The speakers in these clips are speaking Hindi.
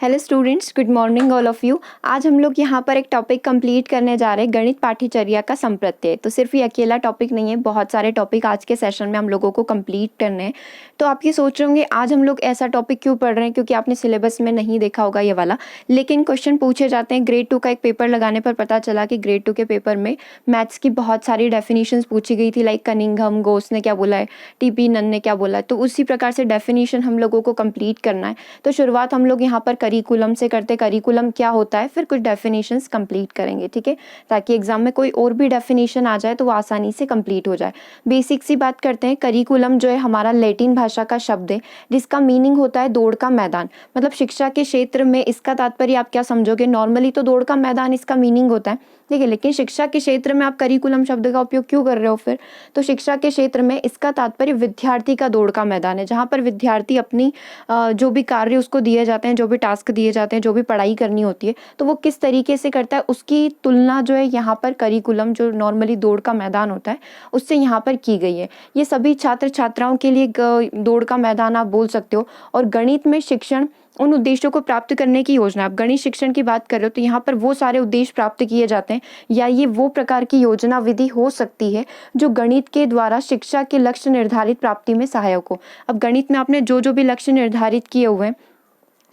Hello students, good morning all of you. आज हम लोग यहाँ पर एक टॉपिक कंप्लीट करने जा रहे हैं, गणित पाठ्यचर्या का संप्रत्यय। तो सिर्फ ये अकेला टॉपिक नहीं है, बहुत सारे टॉपिक आज के सेशन में हम लोगों को कंप्लीट करने हैं। तो आप ये सोच रहे होंगे आज हम लोग ऐसा टॉपिक क्यों पढ़ रहे हैं, क्योंकि आपने सिलेबस में नहीं देखा होगा ये वाला। लेकिन क्वेश्चन पूछे जाते हैं। ग्रेड 2 का एक पेपर लगाने पर पता चला कि ग्रेड 2 के पेपर में मैथ्स की बहुत सारी डेफिनेशंस पूछी गई थी, लाइक कनिंघम, गोस ने क्या बोला है, टीपी नन ने क्या बोला है। तो उसी प्रकार से डेफिनेशन हम लोगों को कंप्लीट करना है। तो शुरुआत हम लोग यहाँ पर करिकुलम से करते। करिकुलम क्या होता है, फिर कुछ डेफिनेशंस कंप्लीट करेंगे, ठीक है, ताकि एग्जाम में कोई और भी डेफिनेशन आ जाए तो वो आसानी से कंप्लीट हो जाए। बेसिक सी बात करते हैं। करिकुलम जो है हमारा लैटिन भाषा का शब्द है, जिसका मीनिंग होता है दौड़ का मैदान। मतलब शिक्षा के क्षेत्र में इसका तात्पर्य आप क्या समझोगे, नॉर्मली तो दौड़ का मैदान इसका मीनिंग होता है, ठीक है, लेकिन शिक्षा के क्षेत्र में आप करिकुलम शब्द का उपयोग क्यों कर रहे हो फिर? तो शिक्षा के क्षेत्र में इसका तात्पर्य विद्यार्थी का दौड़ का मैदान है, जहाँ पर विद्यार्थी अपनी जो भी कार्य उसको दिए जाते हैं, जो भी टास्क दिए जाते हैं, जो भी पढ़ाई करनी होती है, तो वो किस तरीके से करता है, उसकी तुलना जो है यहाँ पर करिकुलम, जो नॉर्मली दौड़ का मैदान होता है, उससे यहाँ पर की गई है। ये सभी छात्र छात्राओं के लिए दौड़ का मैदान आप बोल सकते हो। और गणित में शिक्षण उन उद्देश्यों को प्राप्त करने की योजना। आप गणित शिक्षण की बात कर रहे हो तो यहाँ पर वो सारे उद्देश्य प्राप्त किए जाते हैं, या ये वो प्रकार की योजना विधि हो सकती है जो गणित के द्वारा शिक्षा के लक्ष्य निर्धारित प्राप्ति में सहायक हो। अब गणित में आपने जो जो भी लक्ष्य निर्धारित किए हुए हैं,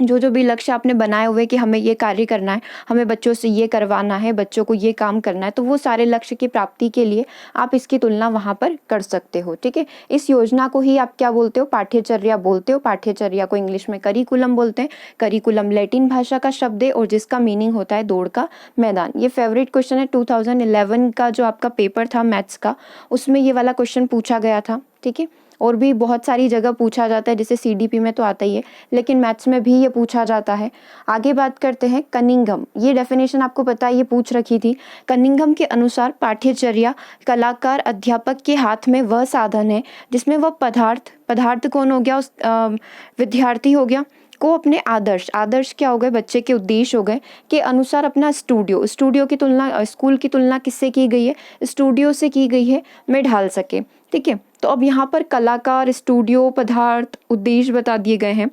जो जो भी लक्ष्य आपने बनाए हुए कि हमें ये कार्य करना है, हमें बच्चों से ये करवाना है, बच्चों को ये काम करना है, तो वो सारे लक्ष्य की प्राप्ति के लिए आप इसकी तुलना वहाँ पर कर सकते हो, ठीक है। इस योजना को ही आप क्या बोलते हो, पाठ्यचर्या बोलते हो। पाठ्यचर्या को इंग्लिश में करिकुलम बोलते हैं। करिकुलम लैटिन भाषा का शब्द है और जिसका मीनिंग होता है दौड़ का मैदान। ये फेवरेट क्वेश्चन है 2011 का जो आपका पेपर था मैथ्स का, उसमें ये वाला क्वेश्चन पूछा गया था, ठीक है। और भी बहुत सारी जगह पूछा जाता है, जैसे सीडीपी में तो आता ही है, लेकिन मैथ्स में भी ये पूछा जाता है। आगे बात करते हैं कनिंघम। ये डेफिनेशन आपको पता है, ये पूछ रखी थी। कनिंघम के अनुसार पाठ्यचर्या कलाकार अध्यापक के हाथ में वह साधन है जिसमें वह पदार्थ कौन हो गया, उस विद्यार्थी हो गया, को अपने आदर्श क्या हो गए, बच्चे के उद्देश्य हो गए, के अनुसार अपना स्टूडियो की तुलना, स्कूल की तुलना किससे की गई है, स्टूडियो से की गई है, में ढाल सके, ठीक है। तो अब यहाँ पर कलाकार, स्टूडियो, पदार्थ, उद्देश्य बता दिए गए हैं।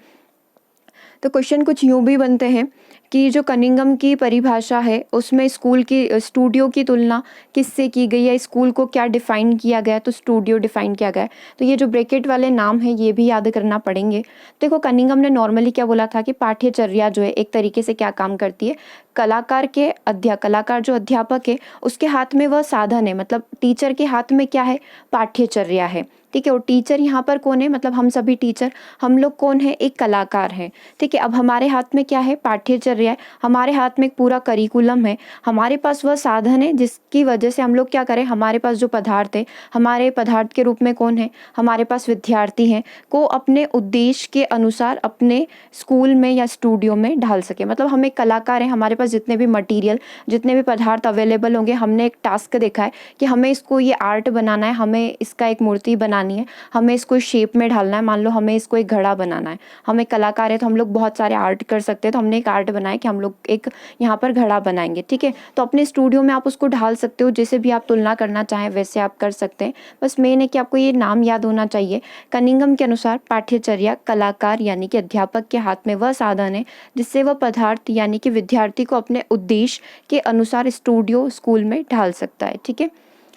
तो क्वेश्चन कुछ यूं भी बनते हैं कि जो कनिंघम की परिभाषा है उसमें स्कूल की स्टूडियो की तुलना किससे की गई है, स्कूल को क्या डिफाइन किया गया है, तो स्टूडियो डिफाइन किया गया है। तो ये जो ब्रैकेट वाले नाम हैं ये भी याद करना पड़ेंगे। देखो, कनिंघम ने नॉर्मली क्या बोला था कि पाठ्यचर्या जो है एक तरीके से क्या काम करती है, कलाकार जो अध्यापक है उसके हाथ में वह साधन है, मतलब टीचर के हाथ में क्या है, पाठ्यचर्या है, ठीक है। और टीचर यहाँ पर कौन है, मतलब हम सभी टीचर, हम लोग कौन है, एक कलाकार हैं, ठीक है। अब हमारे हाथ में क्या है, पाठ्यचर्या है, हमारे हाथ में एक पूरा करिकुलम है, हमारे पास वह साधन है जिसकी वजह से हम लोग क्या करें, हमारे पास जो पदार्थ है, हमारे पदार्थ के रूप में कौन है, हमारे पास विद्यार्थी हैं, को अपने उद्देश्य के अनुसार अपने स्कूल में या स्टूडियो में ढाल सके। मतलब हम एक कलाकार हैं, हमारे पास जितने भी मटीरियल, जितने भी पदार्थ अवेलेबल होंगे, हमने एक टास्क देखा है कि हमें इसको ये आर्ट बनाना है, हमें इसका एक मूर्ति बनानी है, हमें इसको शेप में ढालना है। मान लो हमें इसको एक घड़ा बनाना है, हम एक कलाकार है तो हम लोग बहुत सारे आर्ट कर सकते हैं। तो हमने एक आर्ट बनाया कि हम लोग एक यहाँ पर घड़ा बनाएंगे, ठीक है। तो अपने स्टूडियो में आप उसको ढाल सकते हो, जैसे भी आप तुलना करना चाहें वैसे आप कर सकते हैं। बस मेन है कि आपको ये नाम याद होना चाहिए। कनिंघम के अनुसार पाठ्यचर्या कलाकार यानी कि अध्यापक के हाथ में वह साधन है जिससे वह पदार्थ यानी कि विद्यार्थी को अपने उद्देश्य के अनुसार स्टूडियो, स्कूल में ढाल सकता है, ठीक है।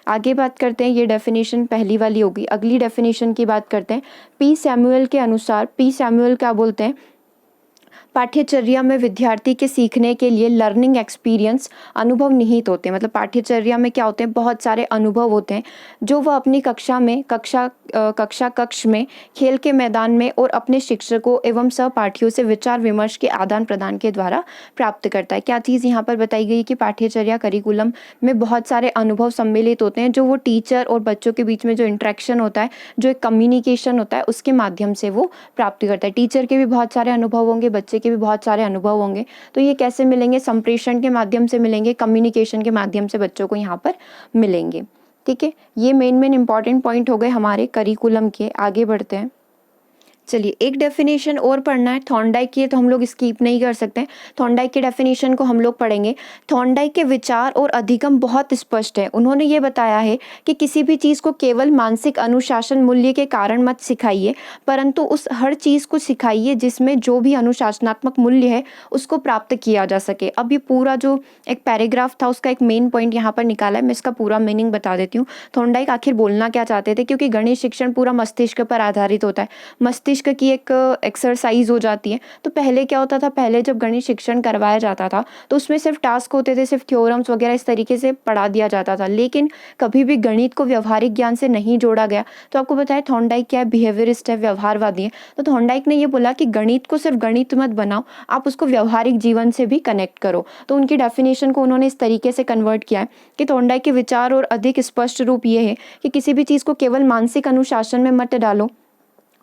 आगे बात करते हैं, ये डेफिनेशन पहली वाली होगी। अगली डेफिनेशन की बात करते हैं। पी सैमुअल के अनुसार, पी सैमुअल क्या बोलते हैं, पाठ्यचर्या में विद्यार्थी के सीखने के लिए लर्निंग एक्सपीरियंस, अनुभव निहित होते हैं। मतलब पाठ्यचर्या में क्या होते हैं, बहुत सारे अनुभव होते हैं जो वह अपनी कक्ष में, खेल के मैदान में और अपने शिक्षकों एवं सहपाठियों से विचार विमर्श के आदान प्रदान के द्वारा प्राप्त करता है। क्या चीज़ यहाँ पर बताई गई कि पाठ्यचर्या करिकुलम में बहुत सारे अनुभव सम्मिलित होते हैं जो वो टीचर और बच्चों के बीच में जो इंटरेक्शन होता है, जो एक कम्युनिकेशन होता है, उसके माध्यम से वो प्राप्त करता है। टीचर के भी बहुत सारे अनुभव होंगे, बच्चे के भी बहुत सारे अनुभव होंगे, तो ये कैसे मिलेंगे, संप्रेषण के माध्यम से मिलेंगे, कम्युनिकेशन के माध्यम से बच्चों को यहाँ पर मिलेंगे, ठीक है। ये मेन इंपॉर्टेंट पॉइंट हो गए हमारे करिकुलम के। आगे बढ़ते हैं। चलिए एक डेफिनेशन और पढ़ना है थॉर्नडाइक की, तो हम लोग स्किप नहीं कर सकते। थॉर्नडाइक की डेफिनेशन को हम लोग पढ़ेंगे। थॉर्नडाइक के विचार और अधिगम बहुत स्पष्ट है। उन्होंने ये बताया है कि किसी भी चीज़ को केवल मानसिक अनुशासन मूल्य के कारण मत सिखाइए, परंतु उस हर चीज़ को सिखाइए जिसमें जो भी अनुशासनात्मक मूल्य है उसको प्राप्त किया जा सके। अब ये पूरा जो एक पैराग्राफ था उसका एक मेन पॉइंट यहाँ पर निकाला है, मैं इसका पूरा मीनिंग बता देती हूँ। थॉर्नडाइक आखिर बोलना क्या चाहते थे, क्योंकि गणित शिक्षण पूरा मस्तिष्क पर आधारित होता है, मस्तिष्क की एक एक्सरसाइज हो जाती है। तो पहले क्या होता था, पहले जब गणित शिक्षण करवाया जाता था तो उसमें सिर्फ टास्क होते थे, सिर्फ थ्योरम्स वगैरह इस तरीके से पढ़ा दिया जाता था, लेकिन कभी भी गणित को व्यवहारिक ज्ञान से नहीं जोड़ा गया। तो आपको बताया थॉर्नडाइक क्या है, बिहेवियरिस्ट है, व्यवहारवादी है। तो थॉर्नडाइक ने ये बोला कि गणित को सिर्फ गणित मत बनाओ, आप उसको व्यवहारिक जीवन से भी कनेक्ट करो। तो उनकी डेफिनेशन को उन्होंने इस तरीके से कन्वर्ट किया है कि थॉर्नडाइक के विचार और अधिक स्पष्ट रूप ये है कि किसी भी चीज़ को केवल मानसिक अनुशासन में मत डालो,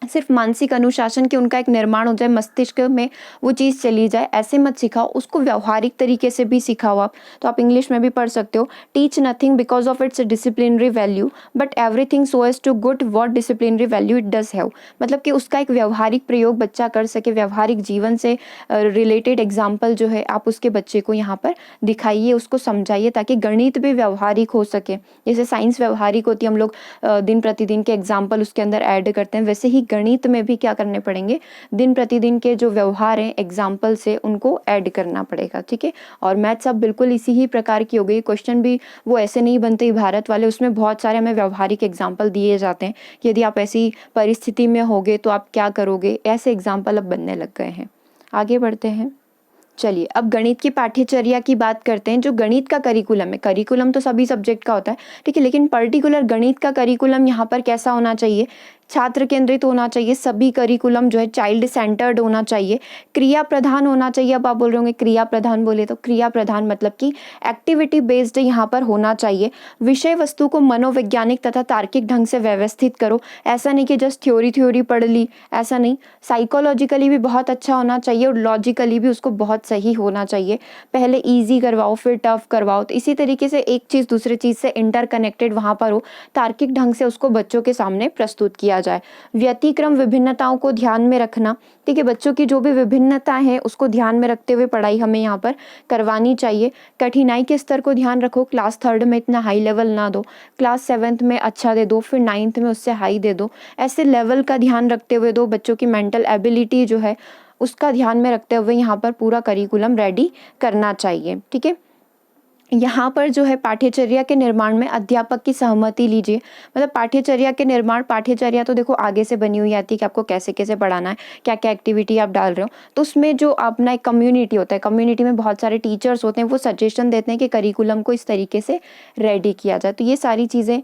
सिर्फ मानसिक अनुशासन के उनका एक निर्माण हो जाए, मस्तिष्क में वो चीज़ चली जाए, ऐसे मत सिखाओ, उसको व्यवहारिक तरीके से भी सिखाओ आप। तो आप इंग्लिश में भी पढ़ सकते हो, teach nothing because of its disciplinary value but everything so as to good what disciplinary value it does have. मतलब कि उसका एक व्यवहारिक प्रयोग बच्चा कर सके, व्यवहारिक जीवन से रिलेटेड एग्जाम्पल जो है आप उसके बच्चे को यहाँ पर दिखाइए, उसको समझाइए, ताकि गणित भी व्यवहारिक हो सके। जैसे साइंस व्यवहारिक होती है, हम लोग दिन प्रतिदिन के एग्जाम्पल उसके अंदर ऐड करते हैं, वैसे ही गणित में भी क्या करने पड़ेंगे, दिन प्रतिदिन के जो व्यवहार हैं एग्जाम्पल से उनको ऐड करना पड़ेगा। ठीक है, और मैथ्स अब बिल्कुल इसी ही प्रकार की हो गई। क्वेश्चन भी वो ऐसे नहीं बनते भारत वाले, उसमें बहुत सारे हमें व्यवहारिक एग्जाम्पल दिए जाते हैं कि यदि आप ऐसी परिस्थिति में होगे तो आप क्या करोगे, ऐसे एग्जाम्पल अब बनने लग गए हैं। आगे बढ़ते हैं। चलिए अब गणित की पाठ्यचर्या की बात करते हैं। जो गणित का करिकुलम है, करिकुलम तो सभी सब्जेक्ट का होता है, ठीक है, लेकिन पर्टिकुलर गणित का करिकुलम यहाँ पर कैसा होना चाहिए, छात्र केंद्रित होना चाहिए। सभी करिकुलम जो है चाइल्ड सेंटर्ड होना चाहिए, क्रिया प्रधान होना चाहिए। अब आप बोल रहे होंगे क्रिया प्रधान बोले, तो क्रिया प्रधान मतलब कि एक्टिविटी बेस्ड यहाँ पर होना चाहिए। विषय वस्तु को मनोवैज्ञानिक तथा तार्किक ढंग से व्यवस्थित करो। ऐसा नहीं कि जस्ट थ्योरी थ्योरी पढ़ ली, ऐसा नहीं। साइकोलॉजिकली भी बहुत अच्छा होना चाहिए और लॉजिकली भी उसको बहुत सही होना चाहिए। पहले ईजी करवाओ फिर टफ करवाओ, तो इसी तरीके से एक चीज़ दूसरी चीज़ से इंटरकनेक्टेड वहाँ पर हो, तार्किक ढंग से उसको बच्चों के सामने प्रस्तुत किया जाए। व्यतिक्रम विभिन्नताओं को ध्यान में रखना, ठीक है, बच्चों की जो भी विभिन्नता है उसको ध्यान में रखते हुए पढ़ाई हमें यहाँ पर करवानी चाहिए। कठिनाई के स्तर को ध्यान रखो, क्लास 3rd में इतना हाई लेवल ना दो, क्लास 7th में अच्छा दे दो, फिर 9th में उससे हाई दे दो। ऐसे लेवल का ध्यान रखते हुए दो, बच्चों की मेंटल एबिलिटी जो है उसका ध्यान में रखते हुए यहाँ पर पूरा करिकुलम रेडी करना चाहिए। ठीक है, यहाँ पर जो है पाठ्यचर्या के निर्माण में अध्यापक की सहमति लीजिए। मतलब पाठ्यचर्या के निर्माण, पाठ्यचर्या तो देखो आगे से बनी हुई आती है कि आपको कैसे कैसे पढ़ाना है, क्या क्या एक्टिविटी आप डाल रहे हो। तो उसमें जो अपना एक कम्युनिटी होता है, कम्युनिटी में बहुत सारे टीचर्स होते हैं, वो सजेशन देते हैं कि करिकुलम को इस तरीके से रेडी किया जाए। तो ये सारी चीज़ें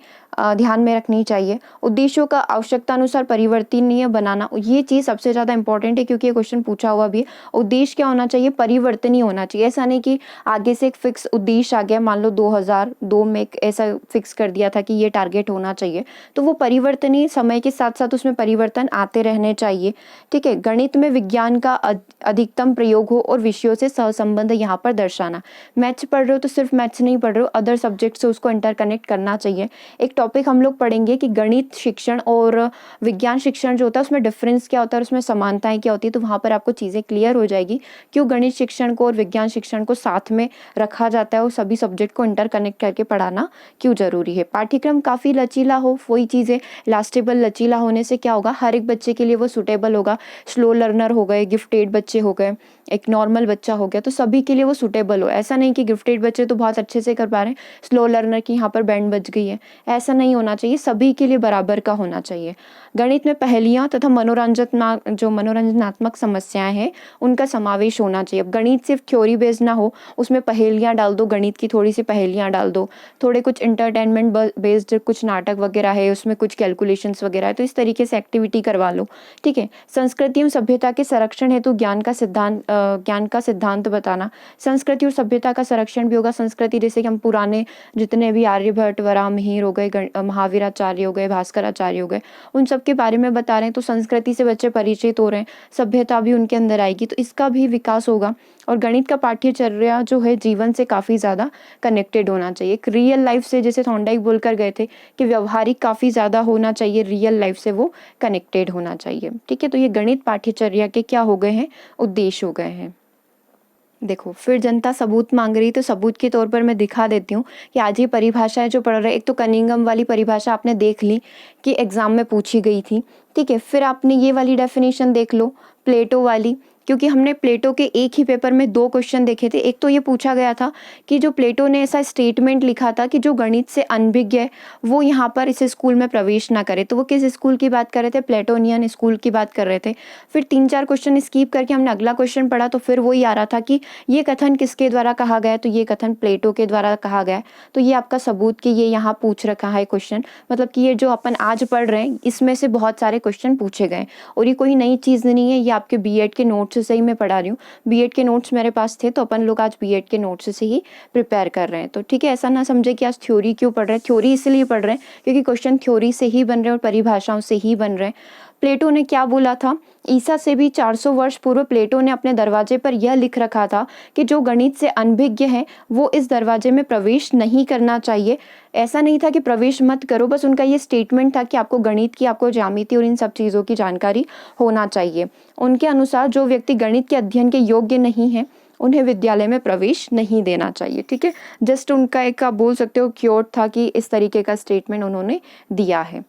ध्यान में रखनी चाहिए। उद्देश्यों का आवश्यकता अनुसार परिवर्तनीय बनाना, ये चीज़ सबसे ज़्यादा इंपॉर्टेंट है, क्योंकि ये क्वेश्चन पूछा हुआ भी है। उद्देश्य क्या होना चाहिए, परिवर्तनीय होना चाहिए। ऐसा नहीं कि आगे से एक फिक्स उद्देश्य आ गया, मान लो 2002 में एक ऐसा फिक्स कर दिया था कि ये टारगेट होना चाहिए, तो वो परिवर्तनीय, समय के साथ साथ उसमें परिवर्तन आते रहने चाहिए। ठीक है, गणित में विज्ञान का अधिकतम प्रयोग हो और विषयों से सहसंबंध यहाँ पर दर्शाना। मैथ्स पढ़ रहे हो तो सिर्फ मैथ्स नहीं पढ़ रहे हो, अदर सब्जेक्ट से उसको इंटरकनेक्ट करना चाहिए। एक टॉपिक हम लोग पढ़ेंगे कि गणित शिक्षण और विज्ञान शिक्षण जो होता है उसमें डिफरेंस क्या होता है और उसमें समानताएं क्या होती है, तो वहाँ पर आपको चीज़ें क्लियर हो जाएगी क्यों गणित शिक्षण को और विज्ञान शिक्षण को साथ में रखा जाता है और सभी सब्जेक्ट को इंटरकनेक्ट करके पढ़ाना क्यों जरूरी है। पाठ्यक्रम काफ़ी लचीला हो, वही चीज़ें इलास्टेबल, लचीला होने से क्या होगा, हर एक बच्चे के लिए वो सूटेबल होगा। स्लो लर्नर हो गए, गिफ्टेड बच्चे हो गए, एक नॉर्मल बच्चा हो गया, तो सभी के लिए वो सूटेबल हो। ऐसा नहीं कि गिफ्टेड बच्चे तो बहुत अच्छे से कर पा रहे हैं, स्लो लर्नर की यहाँ पर बैंड बज गई है, ऐसा नहीं होना चाहिए। सभी के लिए बराबर का होना चाहिए। गणित में पहेलियाँ तथा मनोरंजनात्मक समस्याएं हैं उनका समावेश होना चाहिए। अब गणित सिर्फ थ्योरी बेस्ड ना हो, उसमें पहेलियाँ डाल दो, गणित की थोड़ी सी पहेलियाँ डाल दो, थोड़े कुछ इंटरटेनमेंट बेस्ड कुछ नाटक वगैरह है, उसमें कुछ कैलकुलेशंस वगैरह है, तो इस तरीके से एक्टिविटी करवा लो। ठीक है, संस्कृति एवं सभ्यता के संरक्षण हेतु ज्ञान का सिद्धांत बताना। संस्कृति और सभ्यता का संरक्षण भी होगा। संस्कृति जैसे कि हम पुराने जितने भी आर्यभट्ट, वराहमिहिर हो गए, महावीराचार्य हो गए, भास्कराचार्य हो गए, उन सब के बारे में बता रहे हैं, तो संस्कृति से बच्चे परिचित हो रहे हैं, सभ्यता भी उनके अंदर आएगी, तो इसका भी विकास होगा। और गणित का पाठ्यचर्या जो है जीवन से काफ़ी ज़्यादा ज़्यादा कनेक्टेड होना चाहिए। एक रियल लाइफ से, जैसे थॉर्नडाइक बोलकर गए थे कि व्यवहारिक काफ़ी ज़्यादा होना चाहिए, रियल लाइफ से वो कनेक्टेड होना चाहिए। ठीक है, तो ये गणित पाठ्यचर्या के क्या हो गए हैं, उद्देश्य हो गए हैं। देखो, फिर जनता सबूत मांग रही, तो सबूत के तौर पर मैं दिखा देती हूँ कि आज ये परिभाषाएं जो पढ़ रहे हैं, एक तो कनिंघम वाली परिभाषा आपने देख ली कि एग्जाम में पूछी गई थी। ठीक है, फिर आपने ये वाली डेफिनेशन देख लो, प्लेटो वाली, क्योंकि हमने प्लेटो के एक ही पेपर में 2 क्वेश्चन देखे थे। एक तो ये पूछा गया था कि जो प्लेटो ने ऐसा स्टेटमेंट लिखा था कि जो गणित से अनभिज्ञ है वो यहाँ पर इस स्कूल में प्रवेश ना करे, तो वो किस स्कूल की बात कर रहे थे, प्लेटोनियन स्कूल की बात कर रहे थे। फिर 3-4 क्वेश्चन स्कीप करके हमने अगला क्वेश्चन पढ़ा, तो फिर वही आ रहा था कि ये कथन किसके द्वारा कहा गया है, तो ये कथन प्लेटो के द्वारा कहा गया है। तो ये आपका सबूत कि ये यहाँ पूछ रखा है क्वेश्चन, मतलब कि ये जो अपन आज पढ़ रहे हैं इसमें से बहुत सारे क्वेश्चन पूछे गए और ये कोई नई चीज़ नहीं है, ये आपके बीएड के नोट्स से ही मैं पढ़ा रही हूँ। बीएड के नोट्स मेरे पास थे तो अपन लोग आज बीएड के नोट्स से ही प्रिपेयर कर रहे हैं। तो ठीक है, ऐसा ना समझे कि आज थ्योरी क्यों पढ़ रहे हैं, थ्योरी इसलिए पढ़ रहे हैं क्योंकि क्वेश्चन थ्योरी से ही बन रहे हैं और परिभाषाओं से ही बन रहे हैं। प्लेटो ने क्या बोला था, ईसा से भी 400 वर्ष पूर्व प्लेटो ने अपने दरवाजे पर यह लिख रखा था कि जो गणित से अनभिज्ञ है वो इस दरवाजे में प्रवेश नहीं करना चाहिए। ऐसा नहीं था कि प्रवेश मत करो, बस उनका ये स्टेटमेंट था कि आपको गणित की, आपको ज्यामिति और इन सब चीज़ों की जानकारी होना चाहिए। उनके अनुसार जो व्यक्ति गणित के अध्ययन के योग्य नहीं है उन्हें विद्यालय में प्रवेश नहीं देना चाहिए। ठीक है, जस्ट उनका एक आप बोल सकते हो क्योट था कि इस तरीके का स्टेटमेंट उन्होंने दिया है।